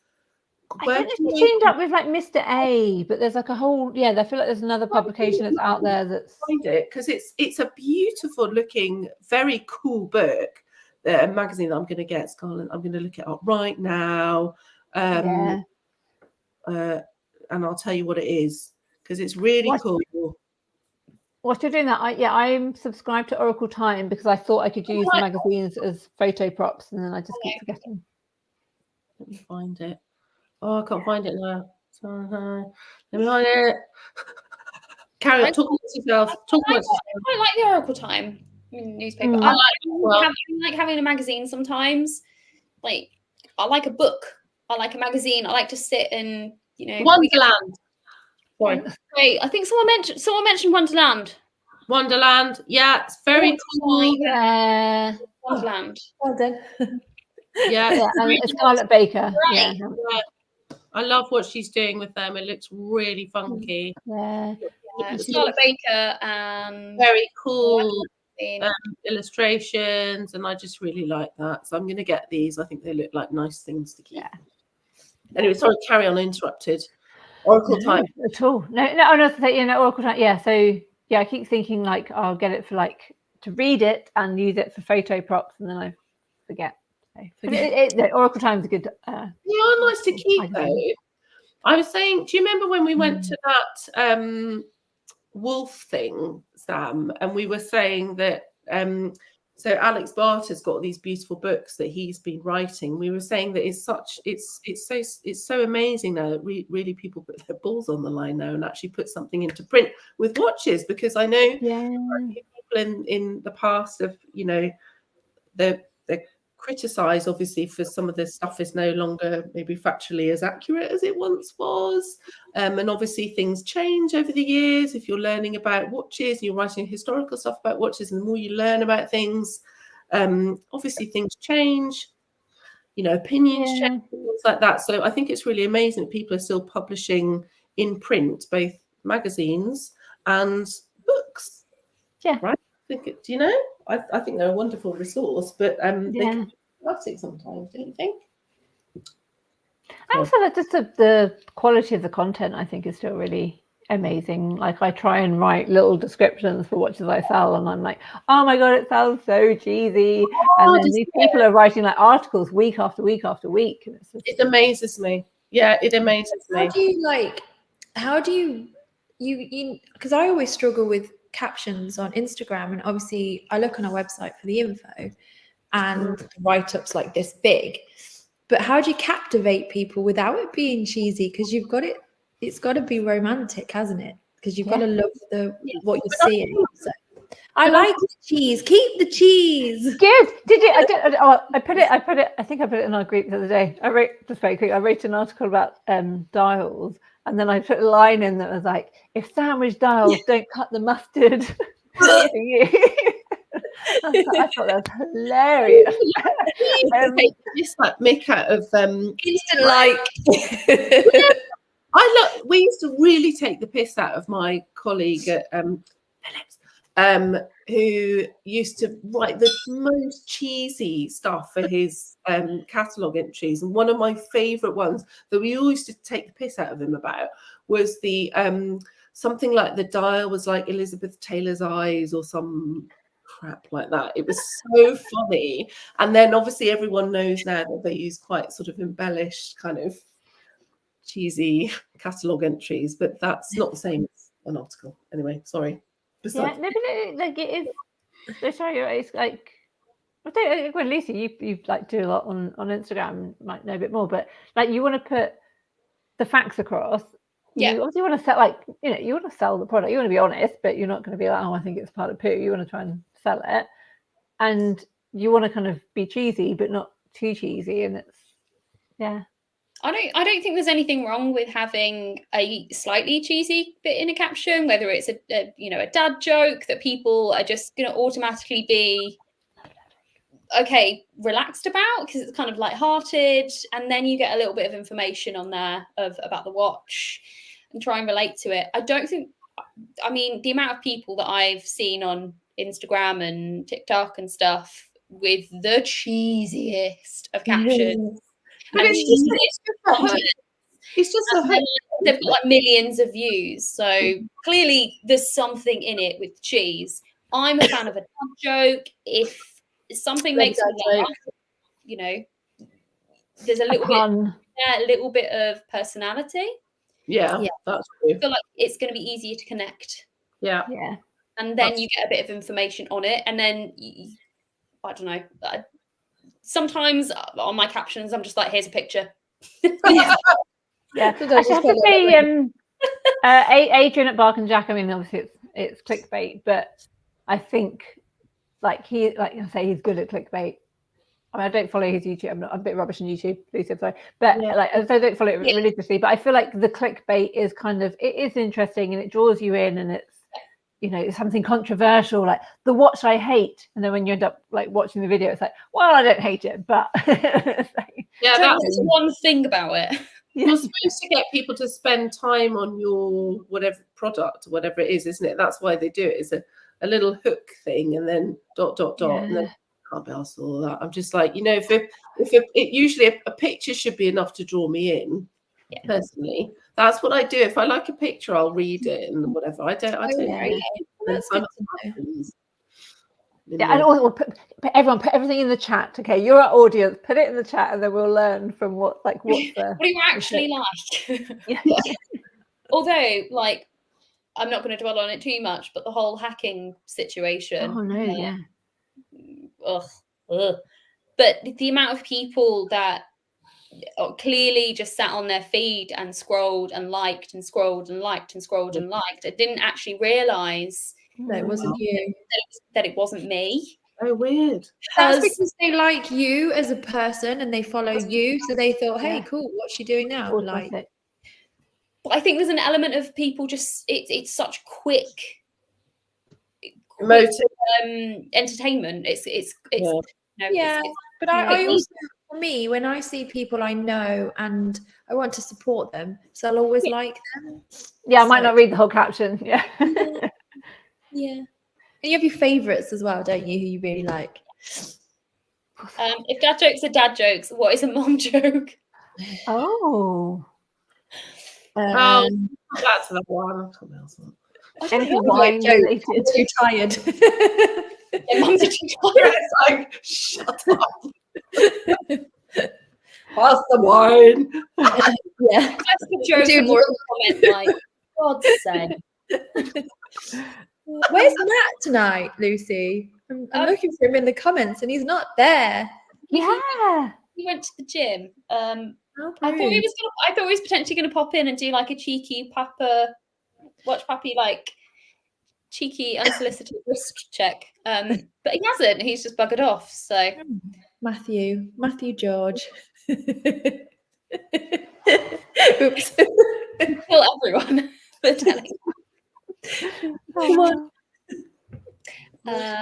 I don't know if she teamed up with like Mr. A, but there's like a whole. Yeah, I feel like there's another publication that's out there that's. Find it, because it's a beautiful looking, very cool book. A magazine that I'm going to get, Scarlett. I'm going to look it up right now. And I'll tell you what it is, because it's really cool. Whilst you're doing that, I'm subscribed to Oracle Time because I thought I could use the magazines as photo props, and then I just keep forgetting. Let me find it. Oh, I can't find it now. Let me find it. Carry on. Talk about yourself. I like the Oracle Time newspaper. I like having a magazine sometimes. Like, I like a book. I like a magazine. I like to sit and, Wonderland. Wait, I think someone mentioned Wonderland. Wonderland, yeah, it's very cool. Yeah, Wonderland. Well done. Yeah, and Scarlett Baker. Right. Yeah. I love what she's doing with them. It looks really funky. Yeah. Scarlett Baker and very cool illustrations, and I just really like that. So I'm going to get these. I think they look like nice things to keep. Yeah. Anyway, sorry, carry on. Interrupted. Oracle Time at all? No. Oracle Time. Yeah. So yeah, I keep thinking like I'll get it for like to read it and use it for photo props, and then I forget. So, Oracle Time's a good. They are nice to keep though. I was saying, do you remember when we went to that wolf thing, Sam? And we were saying that so Alex Barter's got these beautiful books that he's been writing. We were saying that it's so amazing now that really people put their balls on the line now and actually put something into print with watches, because I know people in the past have, they're criticised obviously for some of this stuff is no longer maybe factually as accurate as it once was, and obviously things change over the years. If you're learning about watches and you're writing historical stuff about watches, and the more you learn about things, obviously things change, opinions change, things like that. So I think it's really amazing that people are still publishing in print, both magazines and books. Right? I think they're a wonderful resource, but they can be problematic sometimes, don't you think? I also like just the quality of the content, I think, is still really amazing. Like, I try and write little descriptions for watches I sell, and I'm like, oh my god, it sounds so cheesy. And then these people are writing like articles week after week after week. And it amazes me. Yeah, it amazes me. How do you because I always struggle with captions on Instagram, and obviously I look on our website for the info and the write-ups like this big, but how do you captivate people without it being cheesy? Because it's got to be romantic, hasn't it? Because you've got to love what you're seeing. So I like the cheese. Keep the cheese. Good. Did you? I put it. I think I put it in our group the other day. I wrote an article about dials, and then I put a line in that was like, "If sandwich dials don't cut the mustard." I thought that was hilarious. Take this like Mick out of instant like. We used to really take the piss out of my colleague at Phillips, who used to write the most cheesy stuff for his catalogue entries. And one of my favourite ones that we always used to take the piss out of him about was the something like the dial was like Elizabeth Taylor's eyes or some crap like that. It was so funny. And then obviously everyone knows now that they use quite sort of embellished kind of cheesy catalogue entries, but that's not the same as an article. Anyway, sorry. Besides, like it is. Sorry, it's like I don't. Well, Lisa, you like do a lot on Instagram, might know a bit more, but like you want to put the facts across. You obviously want to sell, you want to sell the product. You want to be honest, but you're not going to be like, oh, I think it's part of poo. You want to try and sell it, and you want to kind of be cheesy, but not too cheesy. And it's I don't think there's anything wrong with having a slightly cheesy bit in a caption, whether it's a dad joke that people are just going to automatically be relaxed about because it's kind of lighthearted, and then you get a little bit of information on there about the watch and try and relate to it. I mean, the amount of people that I've seen on Instagram and TikTok and stuff with the cheesiest of captions. But it's just a hook. They've got like millions of views. So clearly there's something in it with cheese. I'm a fan of a dad joke. If something makes me laugh, there's a little bit of personality. Yeah, that's true. I feel like it's going to be easier to connect. Yeah. And then you get a bit of information on it, and then I don't know. Sometimes on my captions, I'm just like, "Here's a picture." Yeah, I have to say, Adrian at Bark and Jack. I mean, obviously it's clickbait, but I think like I say, he's good at clickbait. I mean, I don't follow his YouTube. I'm a bit rubbish on YouTube, please, I'm sorry. But I don't follow it religiously. But I feel like the clickbait is it is interesting and it draws you in, and it's it's something controversial, like the watch I hate, and then when you end up like watching the video, it's like, well, I don't hate it, but that's one thing about it. You're supposed to get people to spend time on your whatever product or whatever it is, isn't it? That's why they do it. It's a little hook thing, and then ... and then can't be asked all that. I'm just like, usually a picture should be enough to draw me in. Yeah. Personally, that's what I do. If I like a picture, I'll read it and whatever. I don't read it. And also everyone put everything in the chat. Okay, you're our audience. Put it in the chat, and then we'll learn from what's the what do you actually like. Although, like, I'm not going to dwell on it too much, but the whole hacking situation. Oh no, But the amount of people that clearly just sat on their feed and scrolled and liked and scrolled and liked and scrolled and liked, it didn't actually realize that it wasn't you, that it wasn't me. Oh, weird. That's because they like you as a person and they follow you, so they thought, hey, cool, what's she doing now? But I think there's an element of people just it's such quick entertainment. It's but I also, for me, when I see people I know and I want to support them, so I'll always like them. I might not read the whole caption. And you have your favorites as well, don't you, who you really like? If dad jokes are dad jokes, what is a mom joke? That's the one. Anything wine related. Too tired. Mums are too tired. It's like, shut up. Pass the wine. That's the joke. Do more comment like, God's sake. Where's Matt tonight, Lucy? I'm looking for him in the comments, and he's not there. Yeah, he went to the gym. I thought he was potentially going to pop in and do like a cheeky watch Pappy like cheeky unsolicited wrist check. But he hasn't. He's just buggered off. So Matthew George. Oops. Kill everyone for telling. Come on.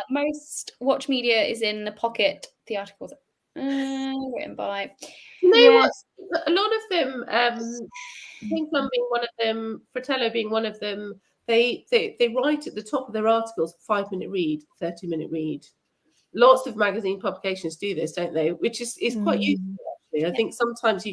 Most watch media is in the pocket. The articles written by. What? A lot of them, Pinklum being one of them, Fratello being one of them, they write at the top of their articles 5-minute read, 30-minute read. Lots of magazine publications do this, don't they? Which is quite useful, actually. I think sometimes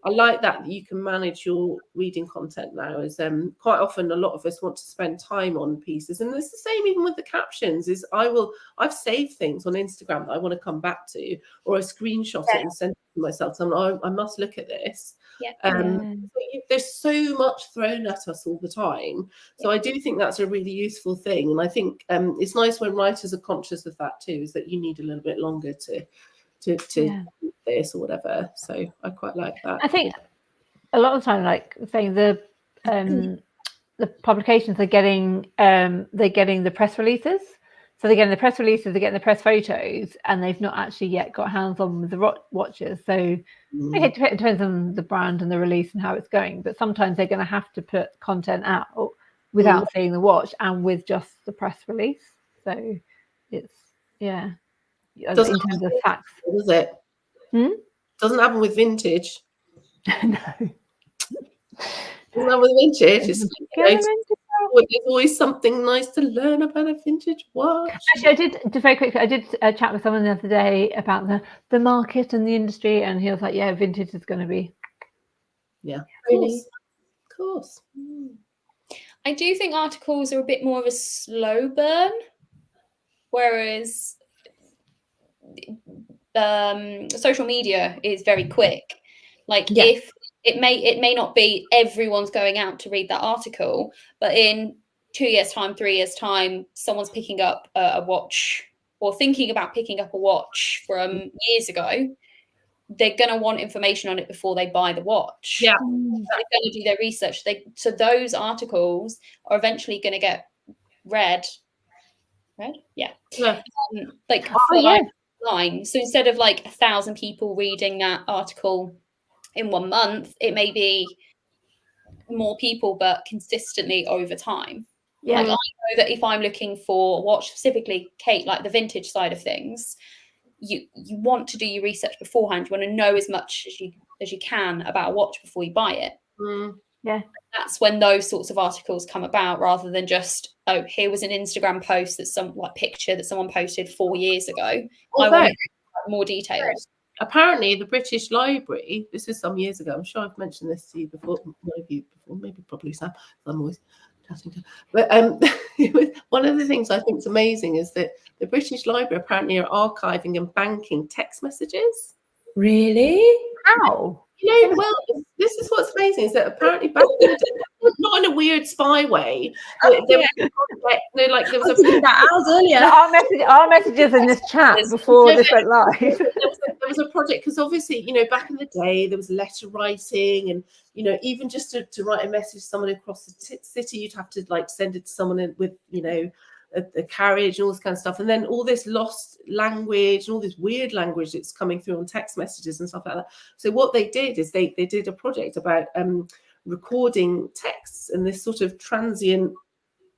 I like that you can manage your reading content now. As quite often a lot of us want to spend time on pieces, and it's the same even with the captions. I've saved things on Instagram that I want to come back to, or I screenshot it and send it to myself. So I must look at this. There's so much thrown at us all the time, so I do think that's a really useful thing, and I think it's nice when writers are conscious of that too, is that you need a little bit longer to this or whatever. So I quite like that. I think a lot of the time, like saying the publications are getting the press releases. So they're getting the press releases, they're getting the press photos, and they've not actually yet got hands on with the watches. So it depends on the brand and the release and how it's going. But sometimes they're going to have to put content out without seeing the watch and with just the press release. So it's in terms of facts. Does it? Doesn't happen with vintage. No. Doesn't happen with vintage. There's always something nice to learn about a vintage watch. Actually, very quickly, I did chat with someone the other day about the market and the industry, and he was like, yeah, vintage is going to be. Yeah, Really? Of course. I do think articles are a bit more of a slow burn, whereas social media is very quick. If it may not be everyone's going out to read that article, but in 2 years' time, 3 years' time, someone's picking up a watch or thinking about picking up a watch from years ago. They're going to want information on it before they buy the watch. Yeah, they're going to do their research. So those articles are eventually going to get read. Yeah. Line. So instead of 1,000 people reading that article in 1 month, it may be more people, but consistently over time. I know that if I'm looking for a watch, specifically Kate, the vintage side of things, you want to do your research beforehand. You want to know as much as you can about a watch before you buy it. Yeah, that's when those sorts of articles come about, rather than just, oh, here was an Instagram post that picture that someone posted 4 years ago. I want more details. Apparently, the British Library, this is some years ago, I'm sure I've mentioned this to you before, maybe probably Sam, I'm always chatting to, but one of the things I think is amazing is that the British Library apparently are archiving and banking text messages. Really? How? Well, this is what's amazing, is that apparently back in the day, not in a weird spy way, there was hours earlier. Our messages in this chat before this went live. There was a project, because obviously, back in the day, there was letter writing, and even just to write a message to someone across the city, you'd have to send it to someone with a carriage and all this kind of stuff, and then all this lost language and all this weird language that's coming through on text messages and stuff like that. So what they did is they did a project about recording texts and this sort of transient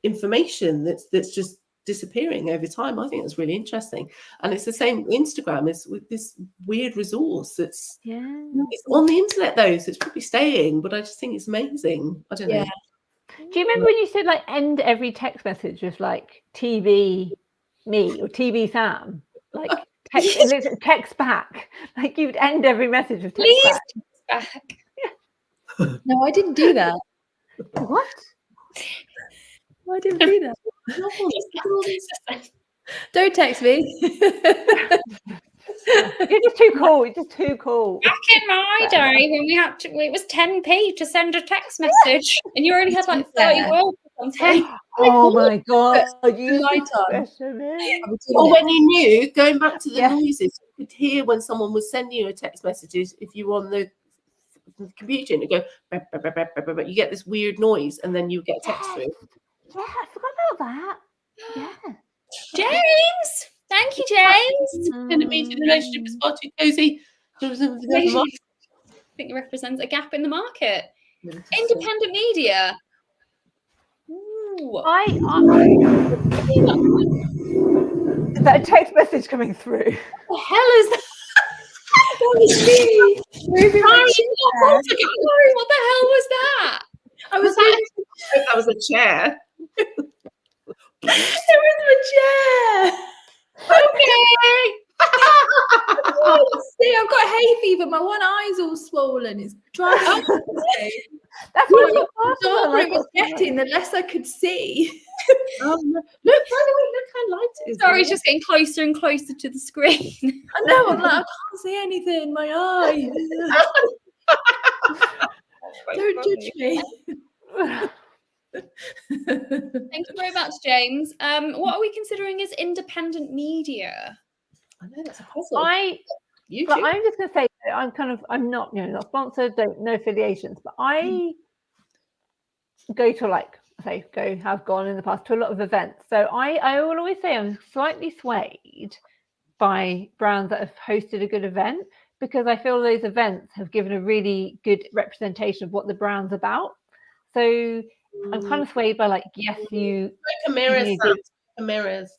information that's just disappearing over time. I think that's really interesting, and it's the same. Instagram is with this weird resource that's it's on the internet though, so it's probably staying, but I just think it's amazing. I don't know. Do you remember when you said end every text message with TB me or TB Sam? Text back. You'd end every message with text back. No, I didn't do that. What? I didn't do that. Don't text me. You're just too cool. You're just too cool. Back in my day, when it was 10p to send a text message, and you only had 30 words or something. Oh my god! You light on. Or when you knew, going back to the noises, you could hear when someone was sending you a text message. If you were on the computer and it go, but you get this weird noise, and then you get a text through. Yeah, I forgot about that. Yeah, James. Thank you, James. Independent media, the relationship is far too cozy. I think it represents a gap in the market. Independent media. Ooh. Is that a text message coming through? What the hell is that? That was me. What the hell was that? That was a chair. There was a chair. Okay. See, I've got hay fever. My one eye's all swollen. It's dry. That's what the darker it was getting, the less I could see. Look, by the way, look how light it is. Sorry, it's just getting closer and closer to the screen. I know, I'm I can't see anything. My eye. Don't judge me. Thank you very much, James. What are we considering as independent media? I know that's a puzzle. I'm just going to say I'm not not sponsored, no affiliations, but I go to a have gone in the past to a lot of events. So I will always say I'm slightly swayed by brands that have hosted a good event, because I feel those events have given a really good representation of what the brand's about. So I'm kind of swayed by like, yes, you smoke and mirrors, smoke and mirrors.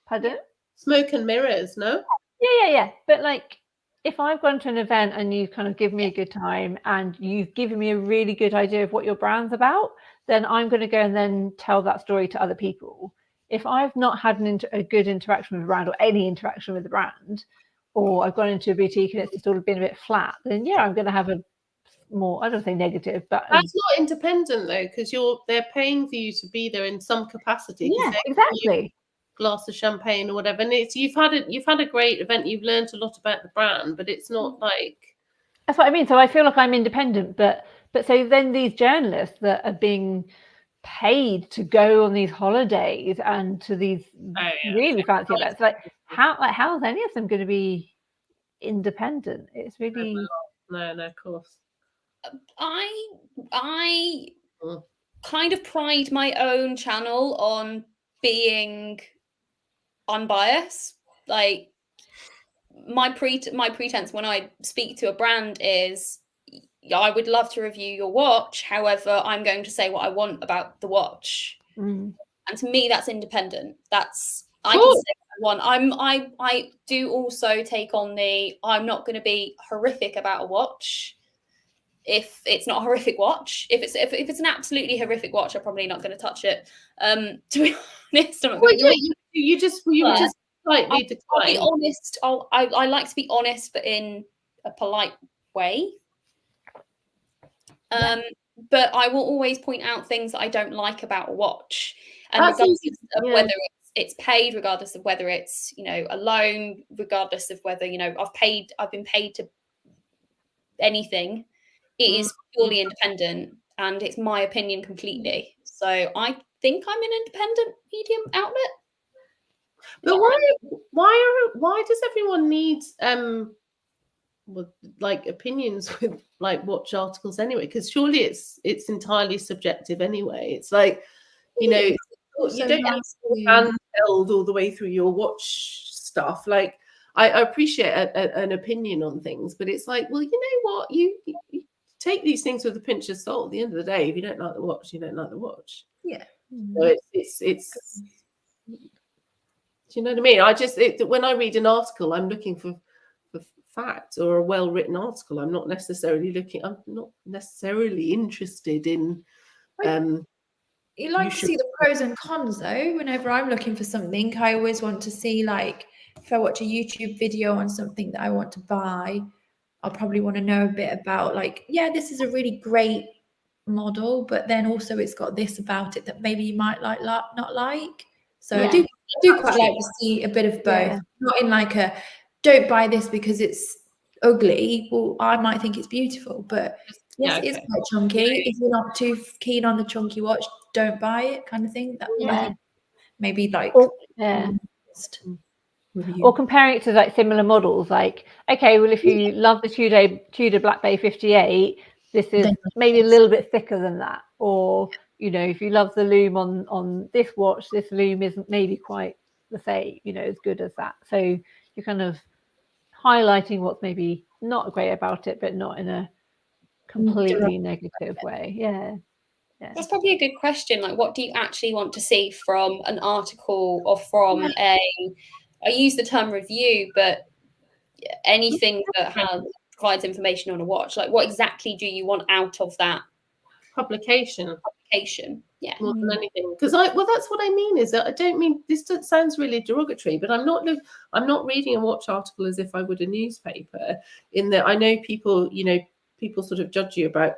Pardon? Smoke and mirrors, no? Yeah. But like, if I've gone to an event and you kind of give me a good time and you've given me a really good idea of what your brand's about, then I'm going to go and then tell that story to other people. If I've not had a good interaction with a brand or any interaction with the brand, or I've gone into a boutique and it's just sort of been a bit flat, then yeah, I'm going to have a more, I don't say negative, but that's not independent though, because they're paying for you to be there in some capacity. Yeah, exactly. Glass of champagne or whatever, and it's you've had a great event, you've learned a lot about the brand, but it's not like, that's what I mean. So I feel like I'm independent, but so then these journalists that are being paid to go on these holidays and to these really fancy events, like how is any of them going to be independent? It's really no, of course. I kind of pride my own channel on being unbiased. Like my pretense when I speak to a brand is, I would love to review your watch, however I'm going to say what I want about the watch. And to me that's independent. That's I can say what I want. I do also take on I'm not going to be horrific about a watch if it's not a horrific watch. If it's an absolutely horrific watch, I'm probably not going to touch it. To be honest, you would just slightly decline. I'll be honest. I like to be honest, but in a polite way. But I will always point out things that I don't like about a watch, and regardless of whether it's paid, regardless of whether it's a loan, regardless of whether I've been paid to anything. It is purely independent, and it's my opinion completely. So I think I'm an independent medium outlet. But why does everyone need like opinions with like watch articles anyway? Because surely it's entirely subjective anyway. It's like you don't have to handheld all the way through your watch stuff. Like I appreciate an opinion on things, but it's like, well, you know what, you take these things with a pinch of salt. At the end of the day, if you don't like the watch, you don't like the watch. Yeah. So it's do you know what I mean? When I read an article, I'm looking for fact or a well-written article. I'm not necessarily interested in you like to see the pros and cons though. Whenever I'm looking for something, I always want to see, like, if I watch a YouTube video on something that I want to buy, I'll probably want to know a bit about, like, yeah, this is a really great model, but then also it's got this about it that maybe you might not like. So I do quite like to see a bit of both. Not in like a, don't buy this because it's ugly. Well, I might think it's beautiful, but yes, it's quite chunky. If you're not too keen on the chunky watch, don't buy it, kind of thing. That I think maybe like or comparing it to like similar models, like, okay, well, if you love the Tudor Black Bay 58, this is maybe a little bit thicker than that. Or if you love the lume on this watch, this lume isn't maybe quite the same, as good as that. So you're kind of highlighting what's maybe not great about it, but not in a completely negative way. Yeah. That's probably a good question. Like, what do you actually want to see from an article or from I use the term review, but anything that provides information on a watch, like what exactly do you want out of that publication? Yeah, more than anything, because that's what I mean, is that I don't mean this sounds really derogatory, but I'm not reading a watch article as if I would a newspaper, in that I know people sort of judge you about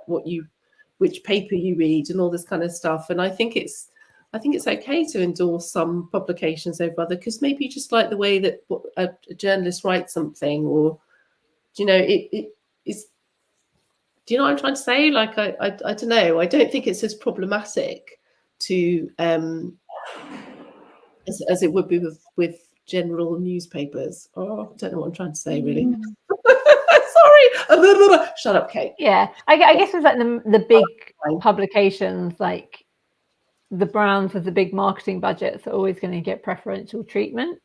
which paper you read and all this kind of stuff, and I think it's okay to endorse some publications over other, because maybe you just like the way that a journalist writes something, or it is. Do you know what I'm trying to say? Like, I don't know. I don't think it's as problematic to as it would be with general newspapers. Oh, I don't know what I'm trying to say, really. Sorry. Shut up, Kate. Yeah, I guess it's like the big publications, like the brands with the big marketing budgets are always going to get preferential treatment.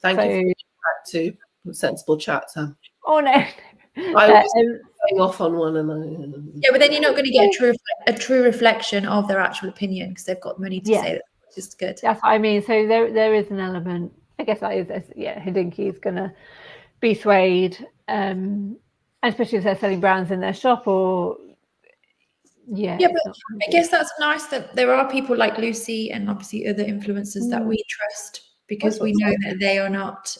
Thank you for to sensible chat, Sam. Oh no. I was going off on one, and yeah, but then you're not going to get a true reflection of their actual opinion because they've got money to say that, which is good. That's what I mean. So there is an element. I guess that is, Hodinkee is going to be swayed, especially if they're selling brands in their shop or. Yeah, but I guess that's nice that there are people like Lucy and obviously other influencers that we trust because we know that they are not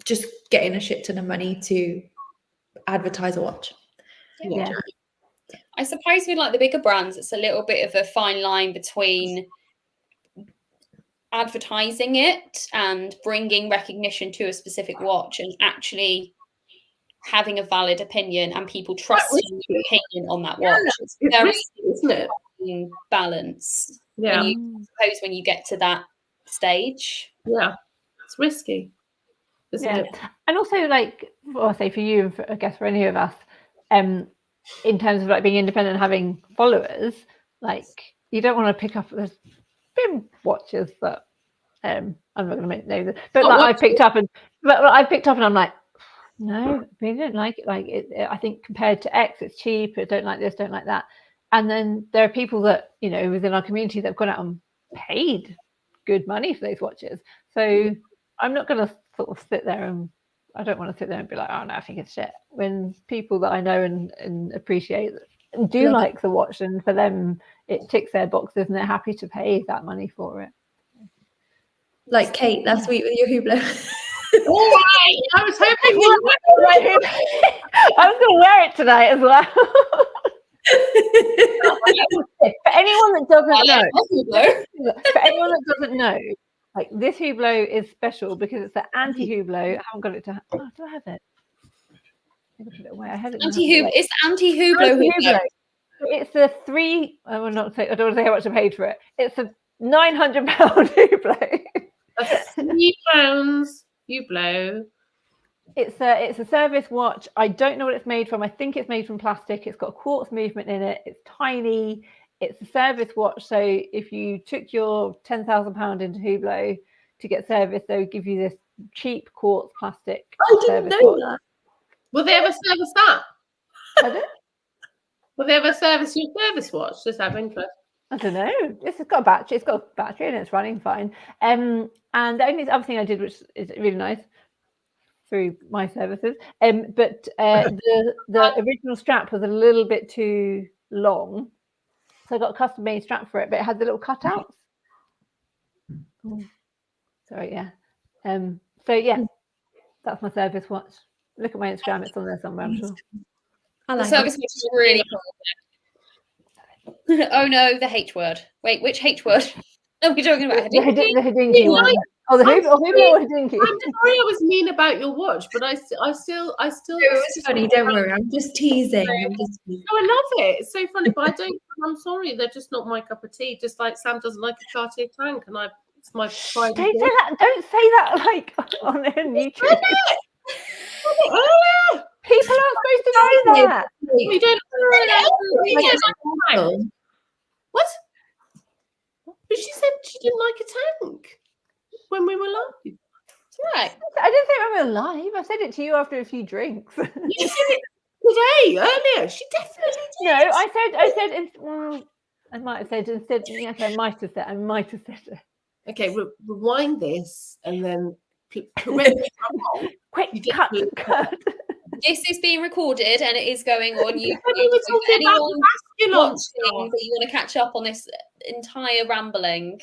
just getting a shit ton of money to advertise a watch. Yeah. I suppose with like the bigger brands, it's a little bit of a fine line between advertising it and bringing recognition to a specific watch and actually having a valid opinion and people trusting your opinion on that watch. It's very risky, isn't it? Balance. Yeah. When you get to that stage. Yeah. It's risky. Isn't it? And also like, well, I say for you and I guess for any of us, in terms of like being independent and having followers, like you don't want to pick up there's been watches that I'm not going to make names, but like I picked up and I'm like, no, we don't like it. Like I think compared to X, it's cheap. I don't like this, don't like that. And then there are people that, you know, within our community that have gone out and paid good money for those watches. So I'm not going to sort of sit there and I don't want to sit there and be like, oh no, I think it's shit. When people that I know and appreciate and do like the watch, and for them it ticks their boxes and they're happy to pay that money for it. Like Kate last week with your Hublot. All right. I was hoping you would. I was going to wear it tonight as well. For anyone that doesn't know, like this Hublot is special because it's the anti-Hublot. I haven't got it to. Oh, do I have it? I put it away. I had it. It's anti-Hublot. It's a three. I will not say. I don't want to say how much I paid for it. It's a £900 Hublot. That's £3 Hublot. It's a service watch. I don't know what it's made from. I think it's made from plastic. It's got a quartz movement in it. It's tiny. It's a service watch. So if you took your £10,000 into Hublot to get service, they would give you this cheap quartz plastic. I didn't know that. Will they ever service that? Pardon? Will they ever service your service watch? Just have interest. I don't know. It's got a battery. It's got a battery and it's running fine. And the only other thing I did, which is really nice, through my services, but the original strap was a little bit too long, so I got a custom made strap for it, but it had the little cutouts. Sorry, yeah. So yeah, that's my service watch. Look at my Instagram; it's on there somewhere, I'm sure. The service watch is really cool. Oh no, the H word. Wait, which H word? Are we talking about? The Hodinkee one. Oh, the Hublot or Hodinkee? I'm sorry I was mean about your watch, but I still. It was funny. Don't worry, I'm just teasing. I love it. It's so funny, but I'm sorry, they're just not my cup of tea. Just like Sam doesn't like a Cartier tank, and it's my pride. Don't say that like on YouTube. People aren't supposed to know that. We don't know. What? But she said she didn't like a tank when we were live. Right. I didn't say we were live. I said it to you after a few drinks. You said it today, earlier. She definitely did. No, I said. I might have said instead. Yes, I might have said it. Okay, rewind this and then correct me if I'm wrong. Quick, cut. This is being recorded and it is going on YouTube. Anyone watching that you want to catch up on this entire rambling,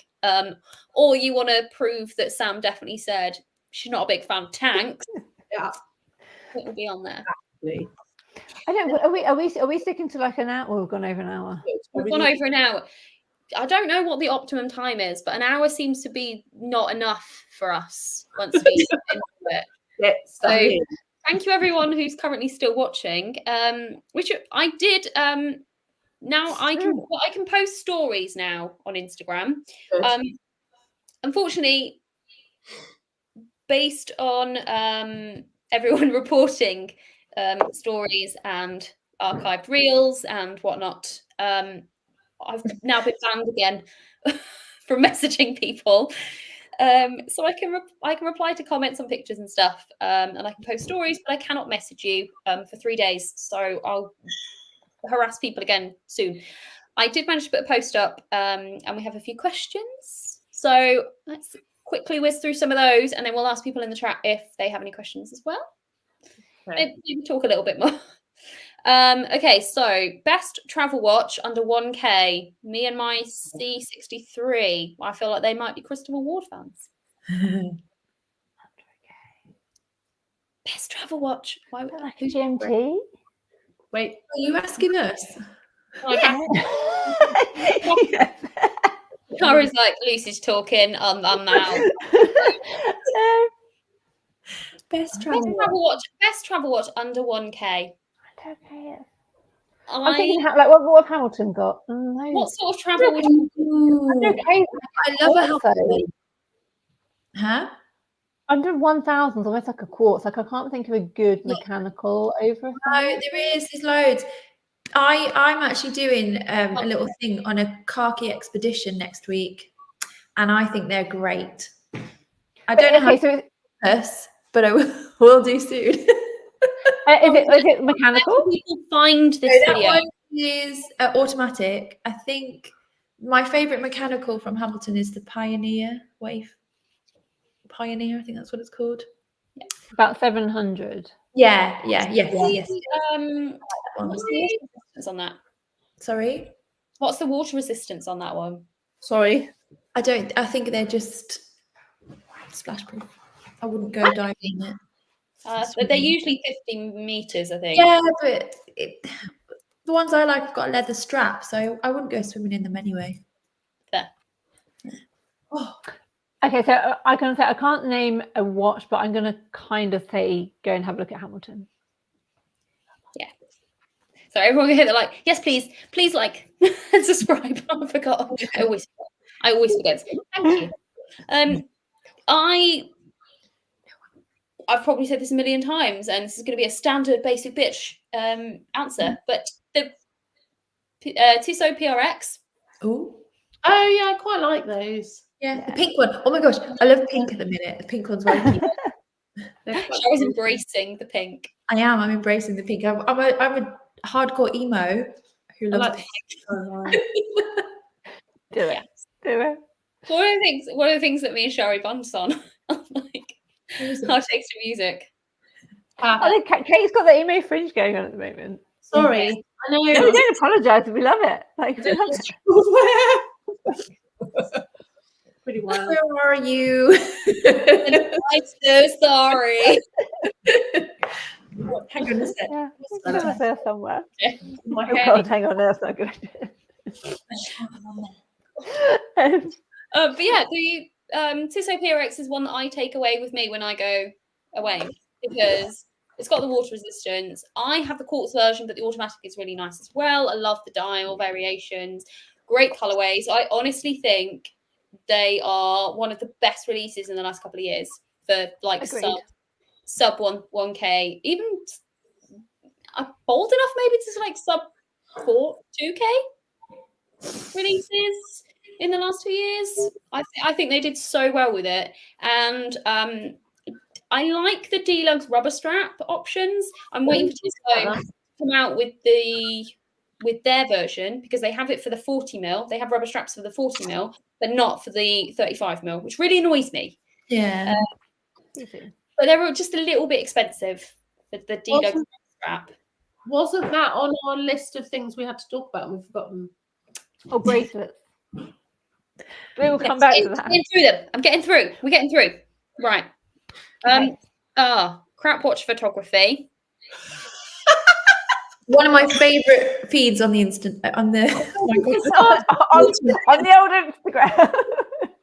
or you want to prove that Sam definitely said she's not a big fan of tanks, yeah, it will be on there. Exactly. I don't. Are we sticking to like an hour? We've gone over an hour. We've gone over an hour. I don't know what the optimum time is, but an hour seems to be not enough for us once we get into it. Yes, so thank you everyone who's currently still watching. Which I did. Now I can post stories now on Instagram. Unfortunately, based on everyone reporting stories and archived reels and whatnot, I've now been banned again from messaging people. So I can reply to comments on pictures and stuff, and I can post stories, but I cannot message you for 3 days. So I'll harass people again soon. I did manage to put a post up, and we have a few questions. So let's quickly whiz through some of those, and then we'll ask people in the chat if they have any questions as well. Okay. Maybe talk a little bit more. Okay, so best travel watch under 1K. Me and my C63. I feel like they might be Christopher Ward fans. Best travel watch. Why? Like a GMT? Wait, Are you asking us? Kara's like, Lucy's talking. I'm now. Best travel watch. Best travel watch under 1K. Okay. I'm thinking, like, what have Hamilton got? What sort of travel would you? Okay. I love a Hamilton. Huh? Under 1,000 is almost like a quartz. Like, I can't think of a good mechanical over. No, there's loads. I'm actually doing a little thing on a khaki expedition next week, and I think they're great. I don't know how to this, but I will do soon. Is it mechanical? Where can people find this video? That one is automatic. I think my favourite mechanical from Hamilton is the Pioneer Wave. Pioneer, I think that's what it's called. Yeah. About 700. Yes. What's the resistance on that? Sorry? What's the water resistance on that one? sorry. I think they're just splash proof. I wouldn't go diving in it. They're usually 50 meters, I think. Yeah, but the ones I like have got a leather strap, so I wouldn't go swimming in them anyway. Fair. Oh. Okay, so I can't name a watch, but I'm going to kind of say go and have a look at Hamilton. Yeah. So everyone can hit the like. Yes, please like and subscribe. I forgot. I always forget. Thank you. I've probably said this a million times, and this is going to be a standard basic bitch answer, but the Tissot PRX. Oh yeah, I quite like those. Yeah, the pink one. Oh my gosh, I love pink at the minute. The pink one's very cute. Cheryl's embracing the pink. I am. I'm embracing the pink. I'm a hardcore emo who loves pink. Do it. One of the things that me and Sherry bunt on, like our taste in music. I think Kate's got the emo fringe going on at the moment. Sorry, I know. No, we don't apologise. We love it. Like, we love it. Pretty well. Where are you? I'm so sorry. Hang on a sec. Yeah, it's there somewhere. Yeah. Oh God, hang on, that's not good. But yeah, the Tissot PRX is one that I take away with me when I go away because it's got the water resistance. I have the quartz version, but the automatic is really nice as well. I love the dial variations, great colorways. I honestly think they are one of the best releases in the last couple of years for like sub 1K, even bold enough maybe to like sub 2K releases in the last 2 years. I think they did so well with it, and I like the deluxe rubber strap options. I'm waiting for Seiko to come out with their version because they have it for the 40mm. They have rubber straps for the 40mm, but not for the 35mm, which really annoys me. Yeah. But they were just a little bit expensive for the deluxe strap. Wasn't that on our list of things we had to talk about and we've forgotten? Oh, bracelets. We will come back to that. Getting through them. I'm getting through. We're getting through. Right. Crap watch photography. One of my favorite feeds on the on the old Instagram.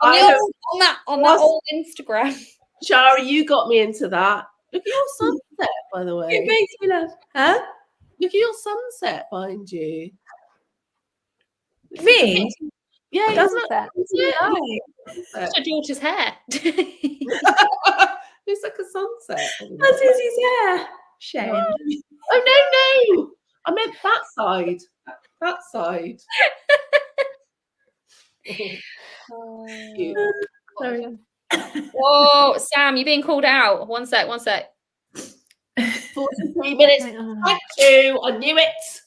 on that old Instagram. Shara, you got me into that. Look at your sunset, by the way. It makes me laugh. Huh? Look at your sunset behind you. Me? Yeah, Doesn't that? It's her daughter's hair. It's like a sunset. That's Izzy's hair. Shame. Oh no! I meant that side. That side. Sorry. Whoa, Sam, you're being called out. One sec. 43 minutes. Thank you. I knew it.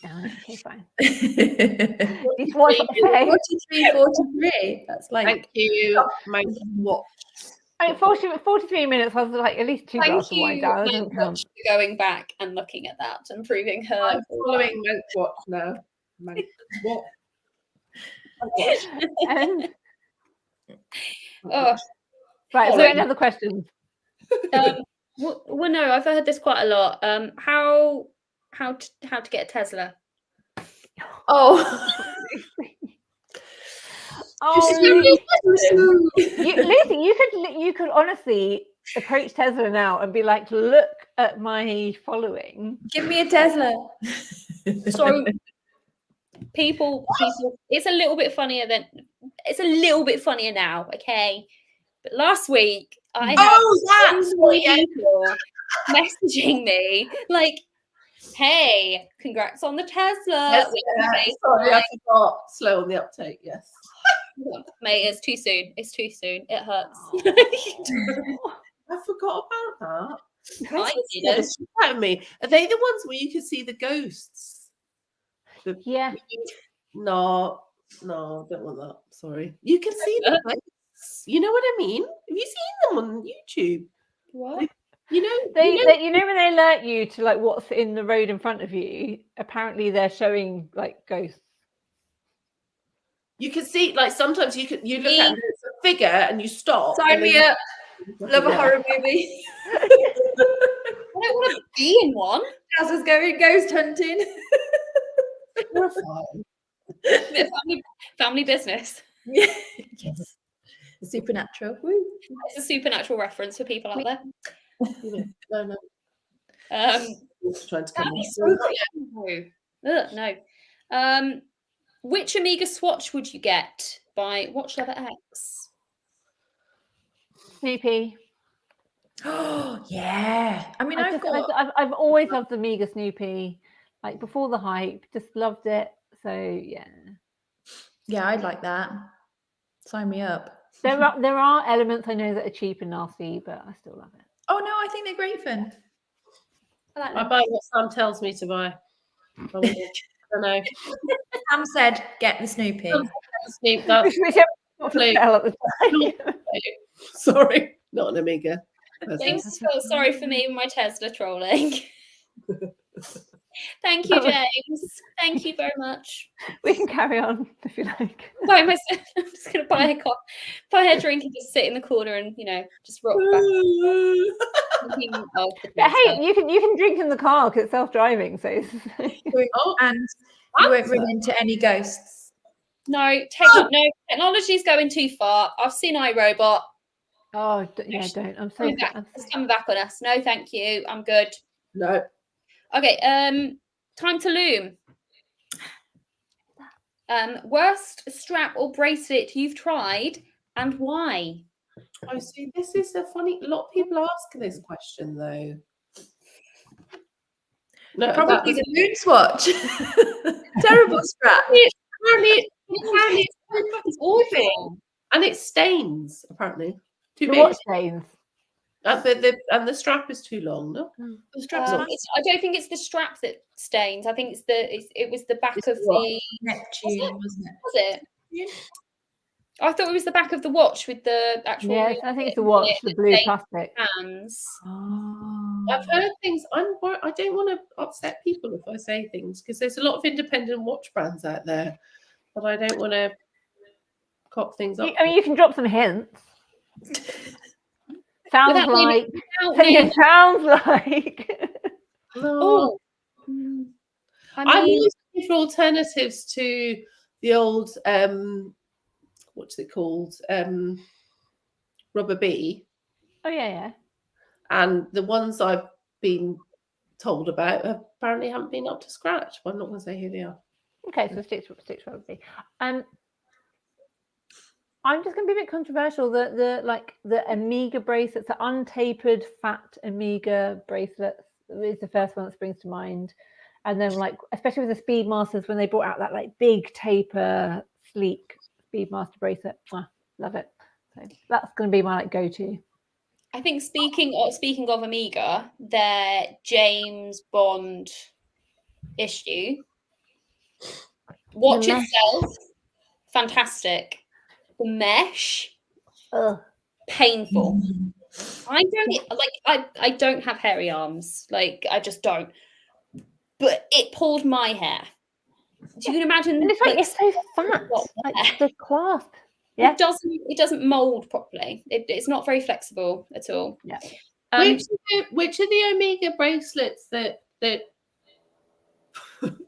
Okay, fine. Just watch what I say. 43. That's like. Thank you. My watch. I mean, 43 minutes. I was like at least 2 glasses of wine down. That doesn't count. Going back and looking at that and proving her. I'm following Mank Watch now. Mank Watch. Right, is there any other questions? Well, no, I've heard this quite a lot. How to get a Tesla? Oh. Lucy, you could honestly approach Tesla now and be like, look at my following. Give me a Tesla. So people, it's a little bit funnier now, okay? But last week I had people messaging me like, hey, congrats on the Tesla. Yes, sorry, I forgot. Slow on the uptake, yes. Mate, it's too soon. It hurts. I forgot about that. I didn't. At me. Are they the ones where you can see the ghosts? Yeah. No, don't want that. Sorry. You can see the ghosts. You know what I mean? Have you seen them on YouTube? What? You know when they alert you to like what's in the road in front of you, apparently they're showing like ghosts. You can see, like, sometimes you look at it, it's a figure and you stop. Sign me up. Love a horror movie. I don't want to be in one. As is going ghost hunting. Family business. Yes. Supernatural. Woo. It's a supernatural reference for people out there. No. Trying to come no. Which Omega swatch would you get by Watch Lover X? Snoopy. Oh yeah. I mean, I've always loved the Omega Snoopy. Like before the hype, just loved it. So yeah. Yeah, I'd like that. Sign me up. There are elements I know that are cheap and nasty, but I still love it. Oh no, I think they're great fun. I buy what Sam tells me to buy. I don't know. Sam said, "Get the Snoopy." Snoop, that's sorry, not an Omega. James feels sorry for me with my Tesla trolling. Thank you, James. Thank you very much. We can carry on if you like. I'm just going to buy a drink and just sit in the corner and just rock back. But hey, you can drink in the car because it's self-driving, so. And you won't run into any ghosts. No, technology's going too far. I've seen iRobot. Oh yeah, don't. I'm so sad. It's coming back on us. No, thank you. I'm good. No. Okay, time to loom. Worst strap or bracelet you've tried and why? Oh, see, this is a funny. A lot of people ask this question though. No, probably the moon swatch. Terrible strap. Apparently it's awful, and it stains. Apparently, too big. What stains? And the strap is too long. No, the strap's I don't think it's the strap that stains. I think it was the back of the Neptune, wasn't it? Was it? Yeah. I thought it was the back of the watch with the actual. Yes, I think it's the watch, the blue plastic hands. Oh. I've heard things. I don't want to upset people if I say things because there's a lot of independent watch brands out there, but I don't want to cock things up. I mean, you can drop some hints. Sounds like. No. I'm always looking for alternatives to the old what's it called? Rubber bee. Oh yeah. And the ones I've been told about apparently haven't been up to scratch. But I'm not going to say who they are. Okay, so stick to rubber bee. I'm just going to be a bit controversial. The Omega bracelets, the untapered fat Omega bracelets is the first one that springs to mind. And then especially with the Speedmasters when they brought out that big taper sleek Speedmaster bracelet. Love it. So that's going to be my go-to. I think speaking of Omega, their James Bond issue watch itself, fantastic. The mesh, painful. I don't have hairy arms, like I just don't. But it pulled my hair. Do you can imagine? And it's so fat. Like the clasp. Yeah. It doesn't mold properly. It's not very flexible at all. Yeah. Which are the Omega bracelets that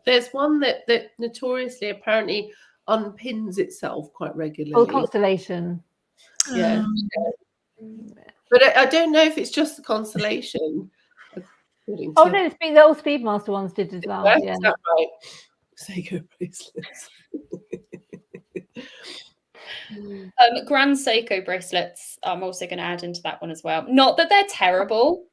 there's one that notoriously apparently unpins itself quite regularly. Oh, Constellation. Yeah. But I don't know if it's just the Constellation. Oh no, the old Speedmaster ones did as well. Yeah. Is that right? Seiko bracelets. Grand Seiko bracelets, I'm also going to add into that one as well. Not that they're terrible,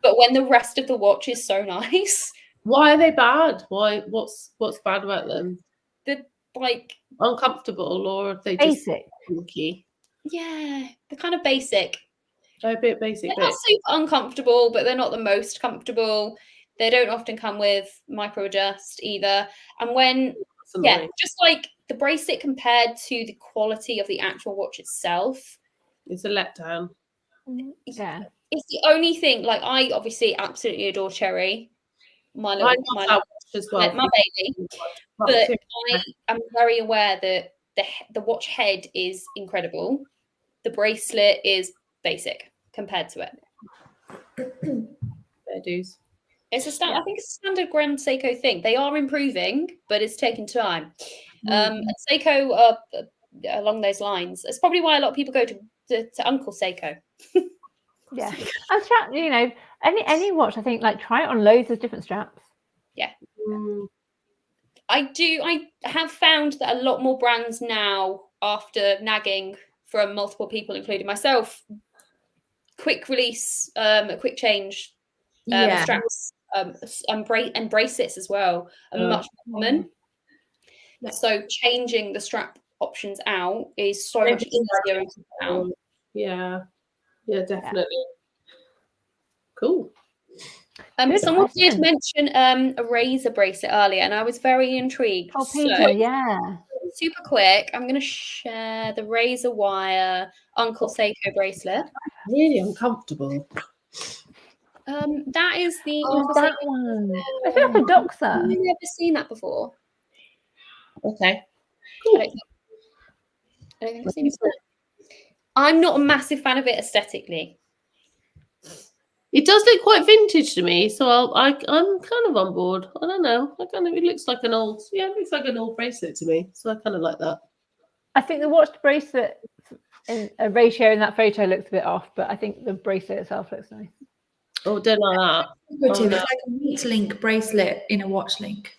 but when the rest of the watch is so nice. Why are they bad? What's bad about them? They're like uncomfortable, or are they basic? Just funky? Yeah, they're kind of basic. They're a bit basic. They're not super uncomfortable, but they're not the most comfortable. They don't often come with micro adjust either. And when just like the bracelet compared to the quality of the actual watch itself, it's a letdown. Yeah, it's the only thing. Like I obviously absolutely adore Cherry, my watch as well, my baby. But I am very aware that the watch head is incredible. The bracelet is basic compared to it. Fair dues. It's I think it's a standard Grand Seiko thing. They are improving, but it's taking time. And Seiko along those lines. It's probably why a lot of people go to Uncle Seiko. Yeah, and strap. You know, any watch. I think like try it on loads of different straps. Yeah. I have found that a lot more brands now, after nagging from multiple people, including myself, quick release, quick change straps and bracelets as well are much more common. Yeah. So changing the strap options out is so much easier now. Yeah, definitely. Cool. Someone did mention a razor bracelet earlier, and I was very intrigued. Oh, Peter, yeah. Super quick. I'm going to share the razor wire Uncle Seiko bracelet. Really uncomfortable. That is the that one. I feel like a doctor. I've never seen that before. Okay. Cool. I don't think I've seen it before. I'm not a massive fan of it aesthetically. It does look quite vintage to me, so I'm kind of on board. I don't know. It looks like an old bracelet to me. So I kind of like that. I think the watch bracelet in a ratio in that photo looks a bit off, but I think the bracelet itself looks nice. Oh, don't like that. It's like a meat link bracelet in a watch link.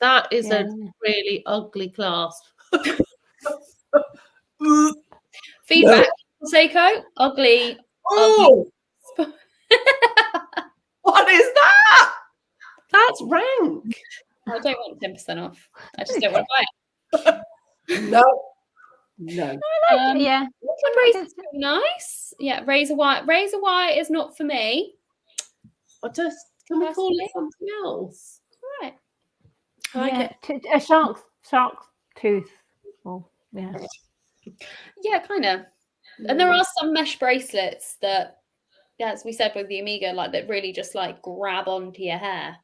That is a really ugly clasp. Feedback, Seiko, ugly. Oh. What is that? That's rank. I don't want 10% off. I just don't want to buy it. No. I like it, yeah. The bracelet's pretty nice. Yeah, razor wire. Razor wire is not for me. Can we call it something else? Right. I like it. A shark's tooth. Oh, yeah. Yeah, kind of. And there are some mesh bracelets that, as we said with the Omega, like that really just like grab onto your hair.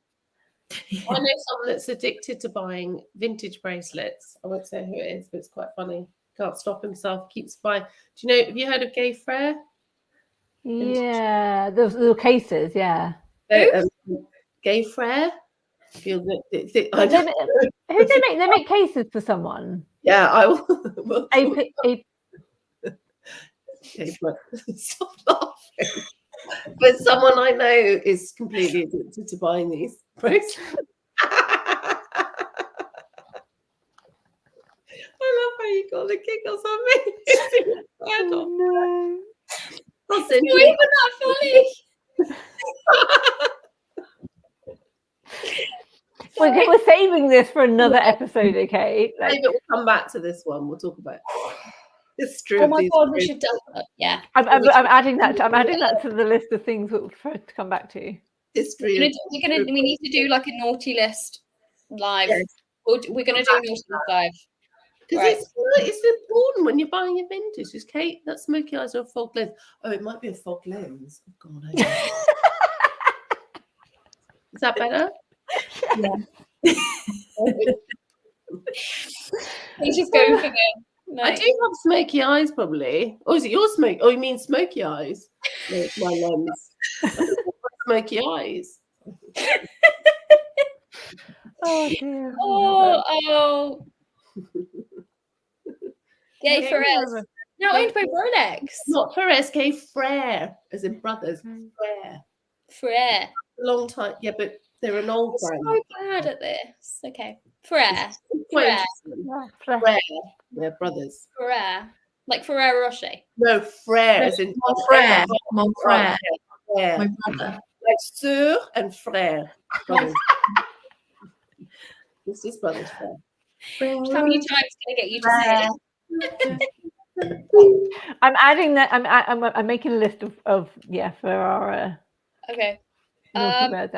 Yeah. I know someone that's addicted to buying vintage bracelets. I won't say who it is, but it's quite funny. Can't stop himself. Keeps buying. Do you know? Have you heard of Gay Frere? Yeah, those little cases. Yeah. Gay Frere. Who do they make? They make cases for someone. Yeah, I will. Stop laughing. But someone I know is completely addicted to buying these bracelets. I love how you got the giggles on me. Oh, no. It's not even that funny. We're saving this for another episode, okay? Like, maybe we'll come back to this one. We'll talk about history. Oh my god, we should do that. Yeah. I'm adding that. I'm adding that to the list of things for to come back to. History. We need to do like a naughty list live. Yes. We're gonna do a naughty list live. Because it's important when you're buying a vintage. Is Kate that smoky eyes or a fog lens? Oh, it might be a fog lens. Oh God, I know. Is that better? Yeah. He's just going for them. No. I do have smoky eyes, probably. Or is it your smoke? Oh, you mean smoky eyes? No, it's my lens. Smoky eyes. Oh dear. Oh. Gay for us. No, owned by Rolex. Not Perez, gay Frere, as in brothers. Frere. A long time. Yeah, but they're an old brand. So bad at this. Okay. Frere. Frere. They're brothers. Frere. Like Ferrero Rocher. No, Frere, as in Frere. Mon frère. Yeah. My brother. Like Sœur and Frère. Brothers. This is brothers, Frere. How many times can I get you to say it? I'm adding that. I'm making a list of for our. Okay. I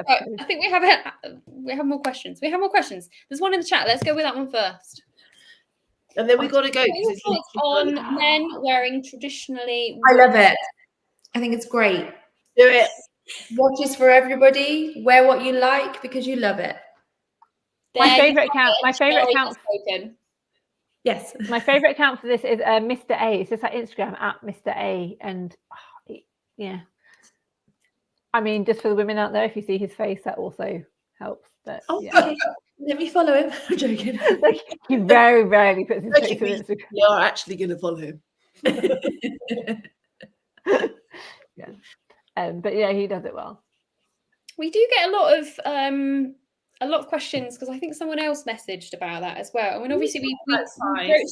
think we have more questions. There's one in the chat. Let's go with that one first. And then we got to go. On men wearing traditionally. I love it. I think it's great. Do it. Watches for everybody. Wear what you like because you love it. My favorite account. Yes. My favorite account for this is Mr. A. It's just like Instagram at Mr. A. And yeah. I mean, just for the women out there, if you see his face, that also helps. But okay. Let me follow him. I'm joking. Like, he very rarely puts his face on Instagram. You're actually going to follow him. Yeah. But yeah, he does it well. We do get a lot of questions because I think someone else messaged about that as well. I mean, obviously we broached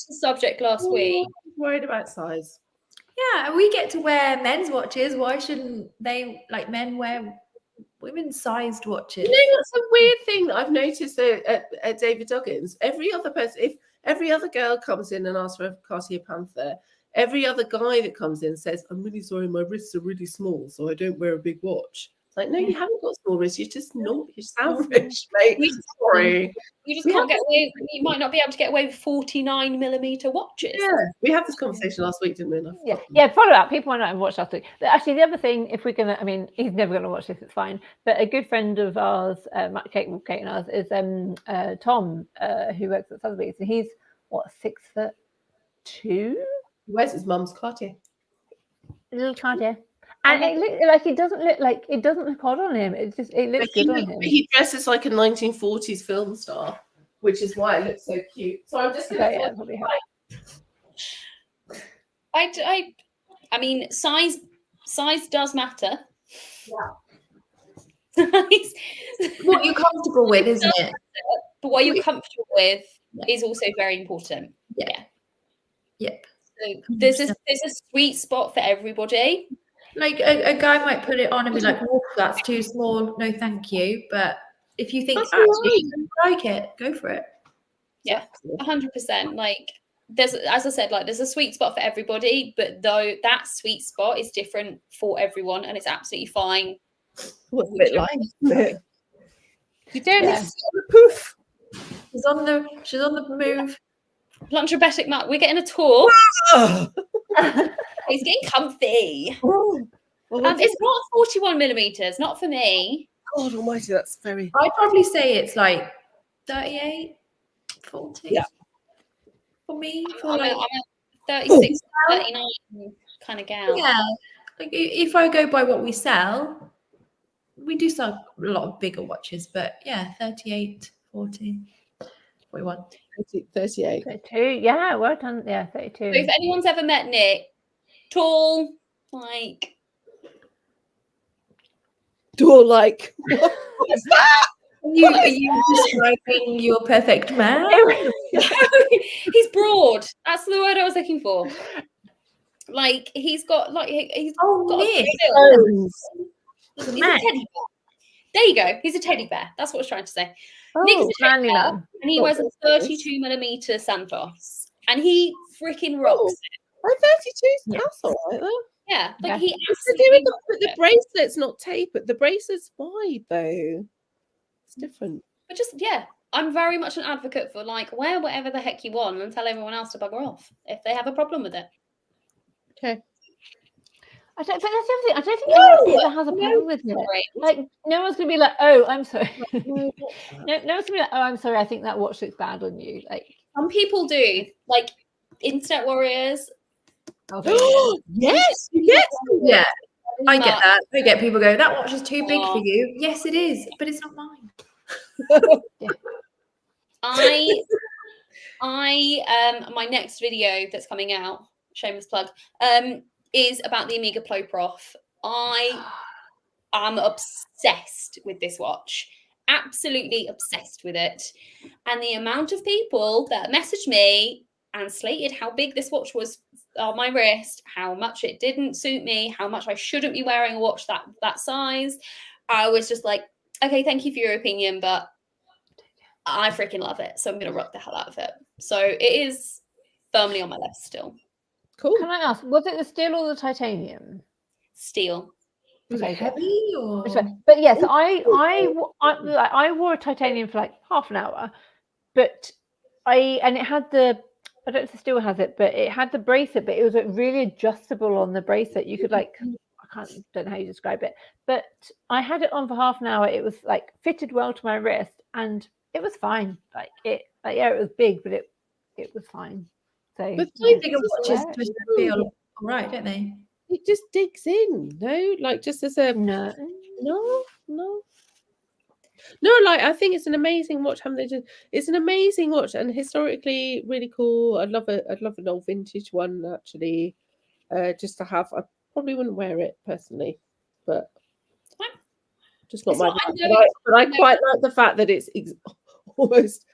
the subject last week. Worried about size. Yeah, we get to wear men's watches. Why shouldn't they, like men, wear women's sized watches? You know, that's a weird thing that I've noticed at David Duggins. Every other person, if every other girl comes in and asks for a Cartier Panther, every other guy that comes in says, "I'm really sorry, my wrists are really small, so I don't wear a big watch." It's like, no, you haven't got small wrists. You're just not. You're average, mate. Sorry. You just can't get away. You might not be able to get away with 49mm watches. Yeah, we had this conversation last week, didn't we? Yeah. Follow up. People might not have watched last week. But actually, the other thing, if we're gonna, I mean, he's never gonna watch this. It's fine. But a good friend of ours, Kate and ours, is Tom, who works at Sotheby's, and he's what, 6'2"? He wears his mum's Cartier. A little Cartier. And it doesn't look odd on him. It looks good on him. He dresses like a 1940s film star, which is why it looks so cute. So I'm just going to. I mean, size does matter. Yeah. What you're comfortable with, isn't it? But what you're comfortable with is also very important. Yeah. Yep. So there's a sweet spot for everybody. Like a guy might put it on and be like, "Oh, that's too small. No, thank you." But if you think actually you like it, go for it. Yeah, 100%. Like there's, as I said, like there's a sweet spot for everybody, but though that sweet spot is different for everyone, and it's absolutely fine. What's a bit like? You don't need to see on the poof. She's on the move. Lunchabetic Matt, we're getting a tour. He's getting comfy. Well, it's not 41mm, not for me. God almighty, that's very... I'd probably say it's like 38, 40. Yeah. For me. I'm a 36, 39 kind of gal. Yeah. Like if I go by what we sell, we do sell a lot of bigger watches, but yeah, 38, 40, 41. 38. 32, yeah, well done. Yeah, 32. So if anyone's ever met Nick, tall, like. What is that? Are you describing your perfect man? He's broad. That's the word I was looking for. Like he's got Nick. He's a teddy bear. There you go. He's a teddy bear. That's what I was trying to say. Nick's a manly checker, man. and he wears a 32mm Santos, and he freaking rocks it. Oh, 32, that's all right, though. Yeah, like Yeah. he What's to do with absolutely rocks the it. bracelet's not tapered. The bracelet's wide, though. It's different. But just, yeah, I'm very much an advocate for, like, wear whatever the heck you want and tell everyone else to bugger off if they have a problem with it. Okay. But that's the other thing. I don't think anyone ever has a problem with it. Sorry. Like, no one's gonna be like, "Oh, I'm sorry." no one's gonna be like, "Oh, I'm sorry. I think that watch looks bad on you." Like, Some people do, like internet warriors. Yes, you get Yeah, I get that. I get people go, that watch is too big for you. Yes, it is, but it's not mine. My next video that's coming out, shameless plug, is about the Omega Ploprof. I am obsessed with this watch. Absolutely obsessed with it. And the amount of people that messaged me and slated how big this watch was on my wrist, how much it didn't suit me, how much I shouldn't be wearing a watch that size. I was just like, okay, thank you for your opinion, but I freaking love it. So I'm going to rock the hell out of it. So it is firmly on my list still. Cool. can I ask, was it the steel or the titanium? Steel. Was it heavy or? But yes, I wore a titanium for like half an hour, but it had the, I don't know if it still has it, but it had the bracelet, but it was like really adjustable on the bracelet. You could like, don't know how you describe it, but I had it on for half an hour. It was like fitted well to my wrist, and it was fine. It was big, but it was fine. So, But yeah. Bigger watches just feel all right, don't they? it just digs in, no? Like just as a No. Like I think it's an amazing watch. It's an amazing watch and historically really cool. I'd love an old vintage one actually, just to have. I probably wouldn't wear it personally, but just not It's my. not- But I quite like the fact that it's almost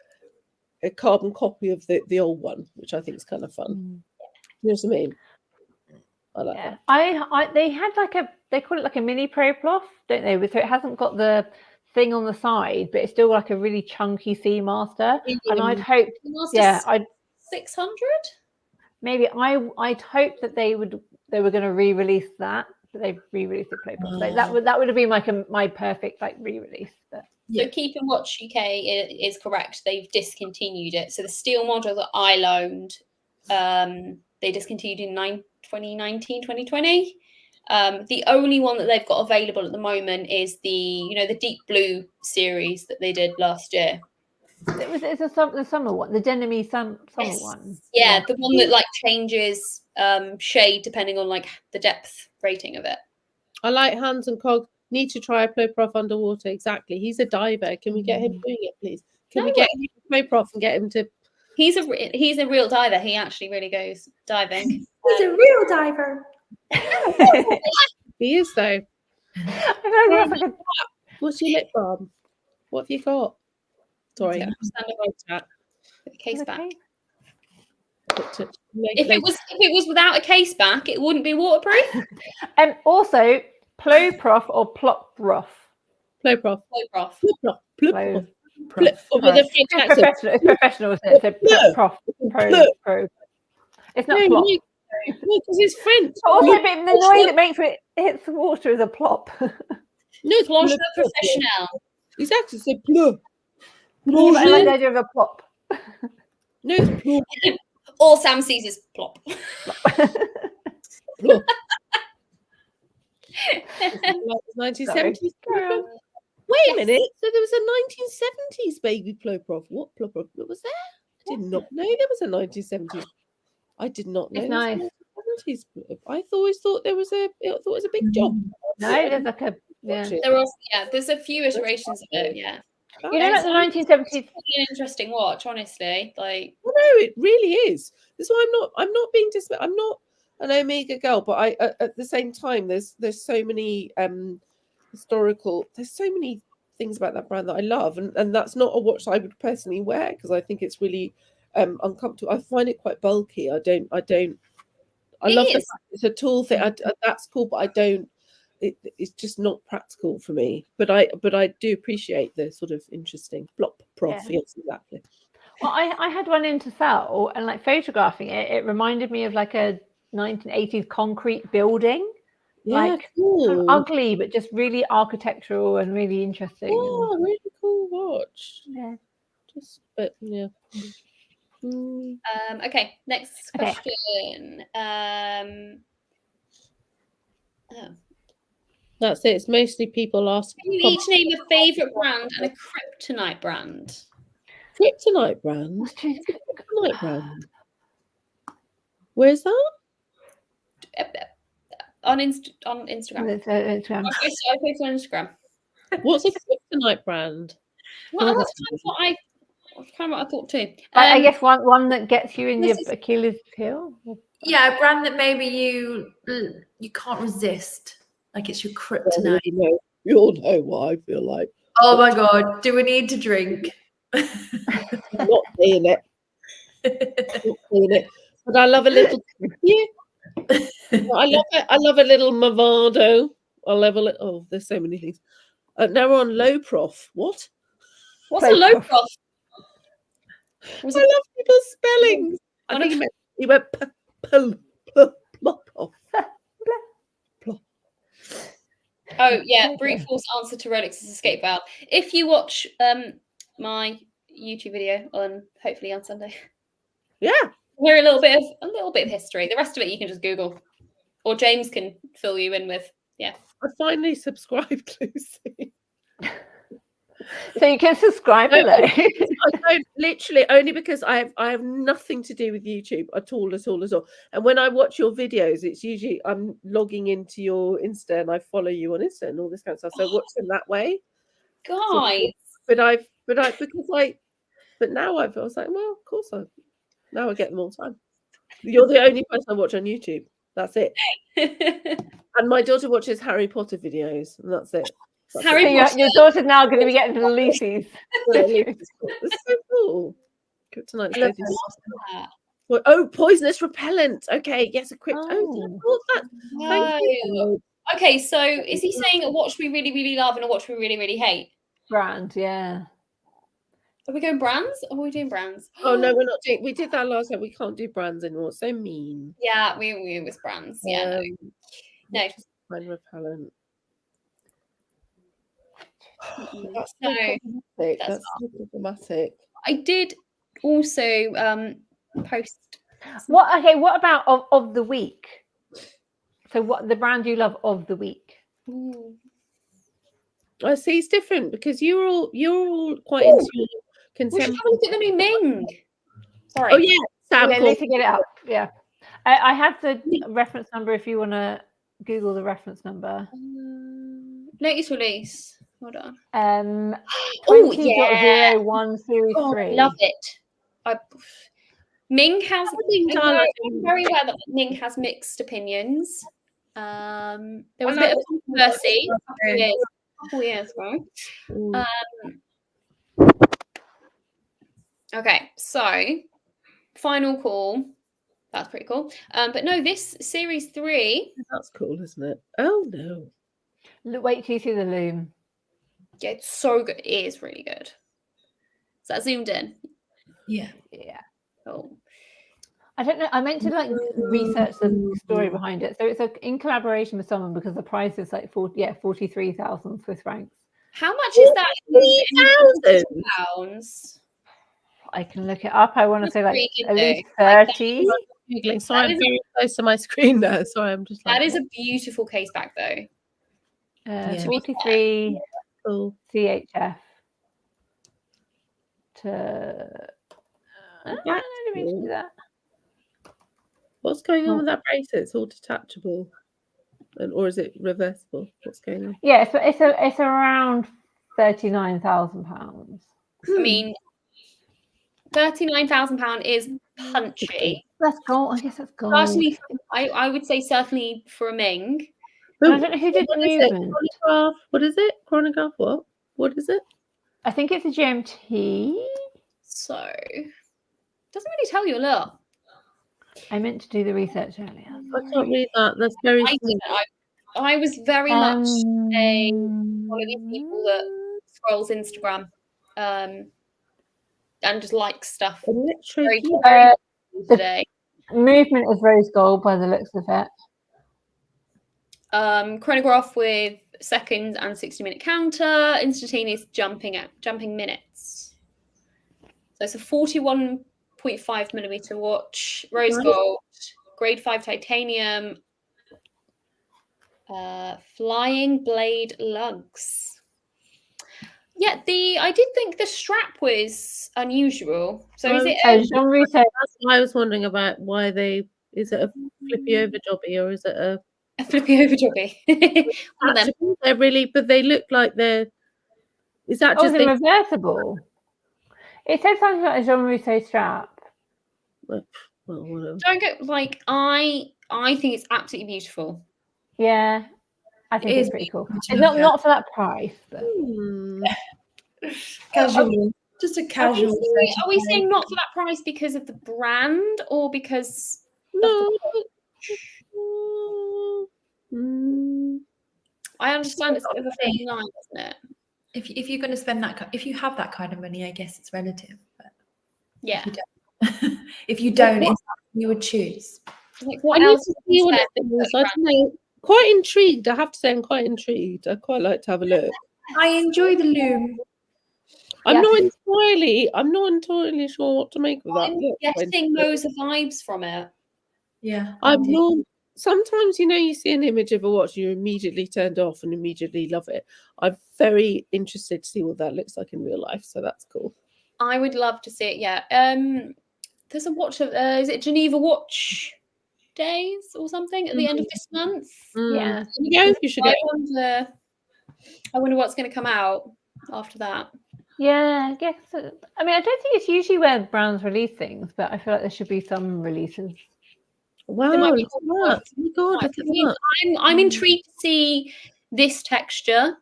a carbon copy of the old one, which I think is kind of fun. You know what I mean? I like that. They had they call it like a mini Ploprof, don't they? So it hasn't got the thing on the side, but it's still like a really chunky Seamaster. And I'd hoped, I'd 600. Maybe I'd hoped that they were going to re-release that, but they've re-released the Ploprof. So that would have been my perfect like re-release. But So Keep and Watch UK is correct. They've discontinued it. So the steel model that I loaned, they discontinued in 2019, 2020. The only one that they've got available at the moment is the deep blue series that they did last year. It's the summer one, the denim summer one. Yeah, the one that like changes shade depending on like the depth rating of it. I like Hans and Cog. Need to try a Ploprof underwater. Exactly. He's a diver. Can we get him doing it, please? Can we get him to Ploprof and get him to? He's a real diver. He actually really goes diving. He's a real diver. He is though. What's your lip balm? What have you got? Sorry. Case back. Okay. If it was without a case back, it wouldn't be waterproof. And also Ploprof or Ploprof. Ploprof. Ploprof. It's professional, isn't it? So Prof. Pro. It's not plop. No, because it's French. Also, but the noise it makes when it hits the water is a plop. No, it's professional. Exactly. So plop. I like the idea of a plop. No, it's plop. All Sam sees is plop. Plop. 1970s. Wait a minute. So there was a 1970s baby Ploprof. What Ploprof was there? I did not know there was a 1970s. I did not know. It's nice. 1970s. I always thought it was a big job. No, there's like a there's a few iterations of it. Yeah. You know, like the 1970s. It's an interesting watch, honestly. Like, well, no, it really is. That's why I'm not being I'm not an Omega girl, but I at the same time there's so many there's so many things about that brand that I love, and that's not a watch I would personally wear because I think it's really uncomfortable. I find it quite bulky. I love the fact it's a tall thing. That's cool, but I don't it's just not practical for me. But I do appreciate the sort of interesting Ploprof. Yes, exactly. Well, I had one in to sell, and like photographing it, it reminded me of like a 1980s concrete building. Yeah, like cool. Ugly, but just really architectural and really interesting. Oh, really cool watch. Yeah. But yeah. Okay, next question. That's it. It's mostly people asking. Can you each name a favourite brand and a kryptonite brand? Kryptonite brand? What's a kryptonite brand? Where's that? On Instagram. Instagram. I posted on Instagram. What's a kryptonite brand? Well, that's kind of what I thought too. I guess one that gets you in your Achilles heel. Yeah, a brand that maybe you can't resist. Like it's your kryptonite. We all know what I feel like. Oh my god, do we need to drink? I'm not saying it. But I love a little. Yeah. I love a little Movado. I love a little. Oh, there's so many things. Now we're on Ploprof. What? What's a Ploprof? I love people's spellings. I think he went Ploprof. Oh yeah, brute force answer to Rolex's escape valve. If you watch my YouTube video on hopefully on Sunday, yeah, we're a little bit of history. The rest of it you can just Google, or James can fill you in with. Yeah, I finally subscribed, Lucy. So you can subscribe below. I don't literally only because I have nothing to do with YouTube at all. And when I watch your videos, it's usually I'm logging into your Insta and I follow you on Insta and all this kind of stuff. So I watch them that way. Guys. But now I was like, well, of course now I get them all the time. You're the only person I watch on YouTube. That's it. And my daughter watches Harry Potter videos, and that's it. Your daughter's now going to be getting to the Lucy's. It's so cool. Kryptonite. Oh, poisonous repellent. Okay, yes, a quick. Thank you. Okay, so is he saying a watch we really, really love and a watch we really, really hate? Brand, yeah. Are we going brands? Or are we doing brands? Oh no, we're not doing. We did that last time. We can't do brands anymore. So mean. Yeah, we was brands. Yeah, no. Fine repellent. That's so problematic. I did also post. What? Okay. What about of the week? So, what the brand you love of the week? Ooh. I see. It's different because you're all quite into contemporary. We should have a look at the new Ming. Sorry. Oh yeah, Sam. Yeah, need to get it up. Yeah, I have the reference number if you want to Google the reference number. Latest release. Hold on. 20.01 Series 3. Love it. Ming has. I'm very aware that Ming has mixed opinions. There was a bit of controversy a couple years ago. Okay, so final call. That's pretty cool. But no, this Series 3. That's cool, isn't it? Oh no. Wait till you see the loom. Yeah, it's so good. It is really good. Is that zoomed in? Yeah. Cool. I don't know. I meant to research the story behind it. So it's in collaboration with someone because the price is like 43,000 Swiss francs. How much is that in pounds? I can look it up. I want to say like at least 30. Sorry, I'm very close to my screen now. Sorry, I'm just. That is a beautiful case back though. 43 CHF to. Let me do that. What's going on with that bracelet? It's all detachable, or is it reversible? What's going on? Yeah, so it's around £39,000. I mean, £39,000 is punchy. That's gold. I guess that's gold. Personally, I would say certainly for a Ming. I don't know who did the movement. What is it? Chronograph? What? What is it? I think it's a GMT. So, doesn't really tell you a lot. I meant to do the research earlier. I can't read that. That's very. I was very much one of these people that scrolls Instagram and just likes stuff. Very today. Movement is rose gold by the looks of it. Chronograph with seconds and 60-minute counter. Instantaneous jumping minutes. So it's a 41.5mm watch. Rose gold. Grade 5 titanium. Flying blade lugs. Yeah, I did think the strap was unusual. So is it that's what I was wondering about. Why is it a flippy over jobby or is it a flippy over jobby? They're really, but they look like they're. Is that just reversible? It says something like a Jean Rousseau strap. Well, whatever. Don't get I think it's absolutely beautiful. Yeah, I think it's pretty cool. It's not for that price, but casual. Just a casual. Are we saying not for that price because of the brand or because I understand it's over 39, isn't it? If you're going to spend that, if you have that kind of money, I guess it's relative. But yeah, if you don't, it's something you would choose. Like what else? I don't know. Quite intrigued. I have to say, I'm quite intrigued. I quite like to have a look. I enjoy the loom. I'm not entirely sure what to make of that. I'm getting loads of vibes from it. Yeah, sometimes you see an image of a watch, you're immediately turned off and immediately love it. I'm very interested to see what that looks like in real life, so that's cool. I would love to see it. Yeah. There's a watch of is it Geneva Watch Days or something at the end of this month? Yeah. You should go. I wonder what's going to come out after that. Yeah, I guess. I mean, I don't think it's usually where brands release things, but I feel like there should be some releases. Wow, I'm intrigued to see this texture.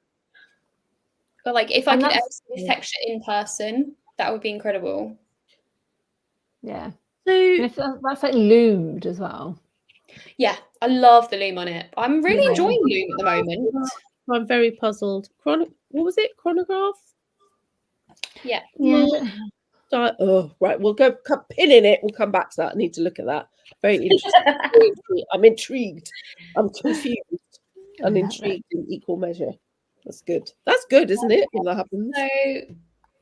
But like, if I could ever see this texture in person, that would be incredible. Yeah. So that's like loomed as well. Yeah, I love the loom on it. I'm really enjoying loom at the moment. I'm very puzzled. What was it? Chronograph? Yeah. Oh, right. We'll go pin in it. We'll come back to that. I need to look at that. Very interesting. I'm intrigued. I'm confused and intrigued in equal measure. That's good. That's good, isn't it? When that happens. So,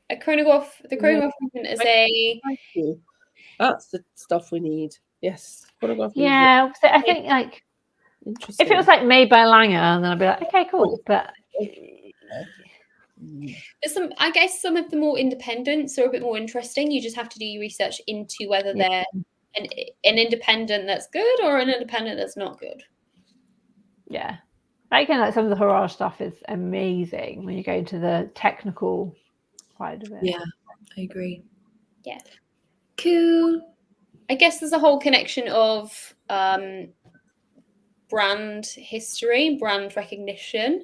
the chronograph movement is a. Thank you. That's the stuff we need. Yes, chronograph. Yeah. So I think like if it was like made by Langer, then I'd be like, okay, cool. But I guess some of the more independents are a bit more interesting. You just have to do your research into whether they're an independent that's good or an independent that's not good. Yeah. Again, like some of the horror stuff is amazing when you go into the technical side of it. Yeah, I agree. Yeah. Cool. I guess there's a whole connection of brand history, brand recognition,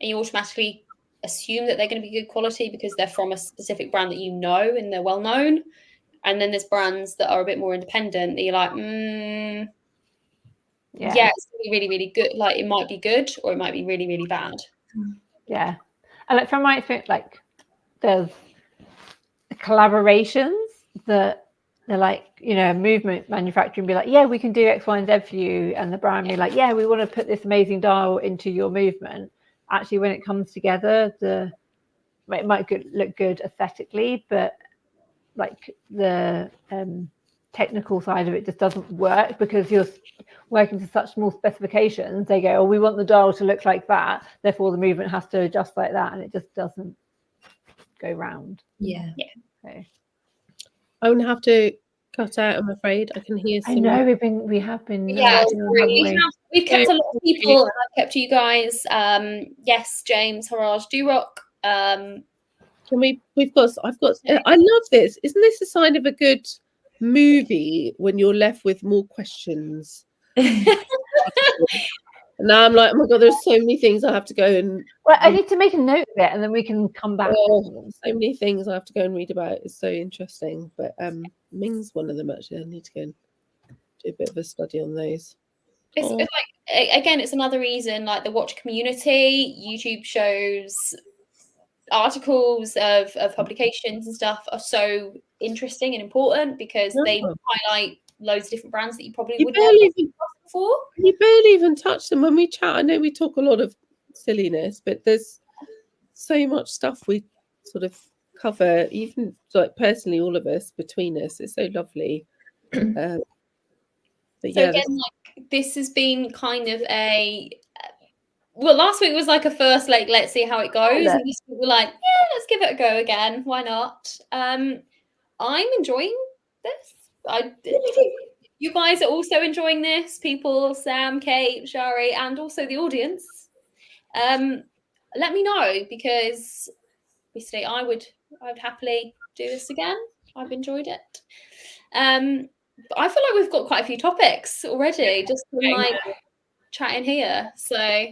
and you automatically assume that they're going to be good quality because they're from a specific brand that you know and they're well known. And then there's brands that are a bit more independent that you're like, yeah, it's going to be really, really good. Like it might be good or it might be really, really bad. Yeah. And like from my experience, like there's collaborations that they're like, movement manufacturing be like, yeah, we can do X, Y, and Z for you. And the brand be like, yeah, we want to put this amazing dial into your movement. Actually, when it comes together, it might look good aesthetically, but like the technical side of it just doesn't work because you're working to such small specifications. They go, oh, we want the dial to look like that, therefore the movement has to adjust like that, and it just doesn't go round. Yeah. So I won't have to cut out, I'm afraid. I can hear some. I know we have been. Yeah, we've kept a lot of people, and I've kept you guys. Yes, James, Haraj, do rock. I've got. I love this. Isn't this a sign of a good movie when you're left with more questions? Now I'm like, oh my god, there's so many things I have to go and. Well, I need to make a note of it, and then we can come back. So many things I have to go and read about. It's so interesting. But Ming's one of them actually. I need to go and do a bit of a study on those. It's like again, it's another reason, like the watch community, YouTube shows, articles of publications and stuff are so interesting and important because they highlight loads of different brands that you probably wouldn't have before. You barely even touch them when we chat. I know we talk a lot of silliness, but there's so much stuff we sort of cover, even like personally, all of us between us. It's so lovely. But so again, like this has been kind of a well, last week was like a first, like let's see how it goes, and this week we're like, yeah, let's give it a go again. Why not? I'm enjoying this. You guys are also enjoying this. People, Sam, Kate, Shari, and also the audience. Let me know because obviously I'd happily do this again. I've enjoyed it. But I feel like we've got quite a few topics already, just from like chatting here. So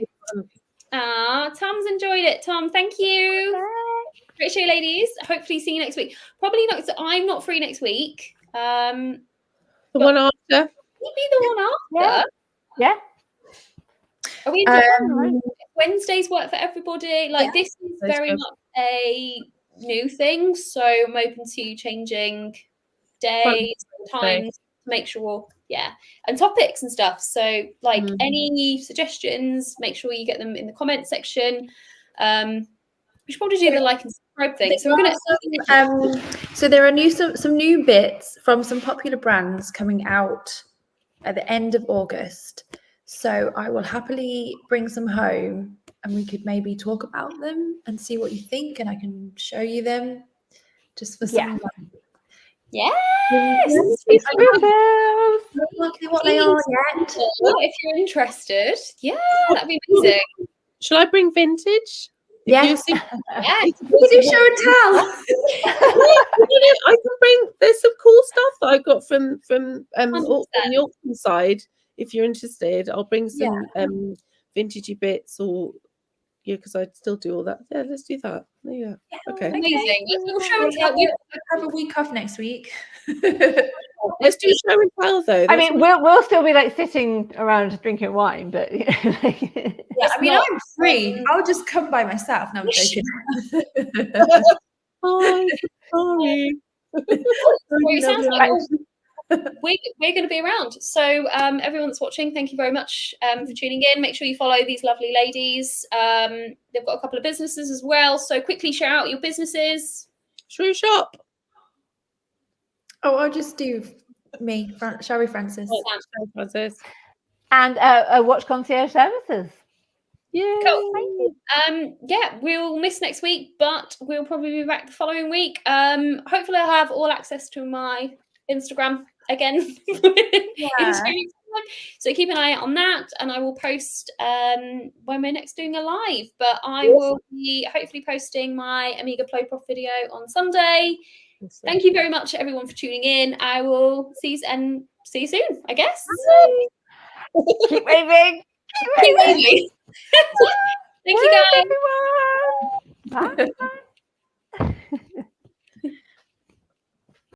Tom's enjoyed it. Tom, thank you. Great show, ladies. Hopefully see you next week. Probably not. So I'm not free next week. The one after. Maybe the one after. Yeah. Are we Wednesdays work for everybody? Like this is very much a new thing, so I'm open to changing days, times to make sure, and topics and stuff. So like any suggestions, make sure you get them in the comment section. We should probably do the like and subscribe thing. So we're gonna so there are some new bits from some popular brands coming out at the end of August. So I will happily bring some home and we could maybe talk about them and see what you think, and I can show you them just for some fun. Yes. Not lucky what they are yet. If you're interested, that'd be amazing. Shall I bring vintage? Yes. You do show and tell. I can bring. There's some cool stuff that I got from the auction side. If you're interested, I'll bring some vintagey bits, or because I still do all that. Yeah, let's do that. Yeah. Okay. Amazing. We'll show and tell. We have a week off next week. Let's do show and tell though. I mean, we'll still be like sitting around drinking wine, but I mean, I'm free. I'll just come by myself. No, I'm joking. Hi, sorry. It sounds like we're going to be around. So everyone that's watching, thank you very much for tuning in. Make sure you follow these lovely ladies. They've got a couple of businesses as well. So quickly share out your businesses. Shrew Shop. Oh, I'll just do me, Shari Francis. And Watch Concierge Services. Yeah. Cool. We'll miss next week, but we'll probably be back the following week. Hopefully I'll have all access to my Instagram again. So keep an eye out on that, and I will post when we're next doing a live. But I will be hopefully posting my Amiga Ploprof video on Sunday. Thank you very much, everyone, for tuning in. I will see you soon, I guess. Keep waving. Keep waving. Thank you, guys. Bye.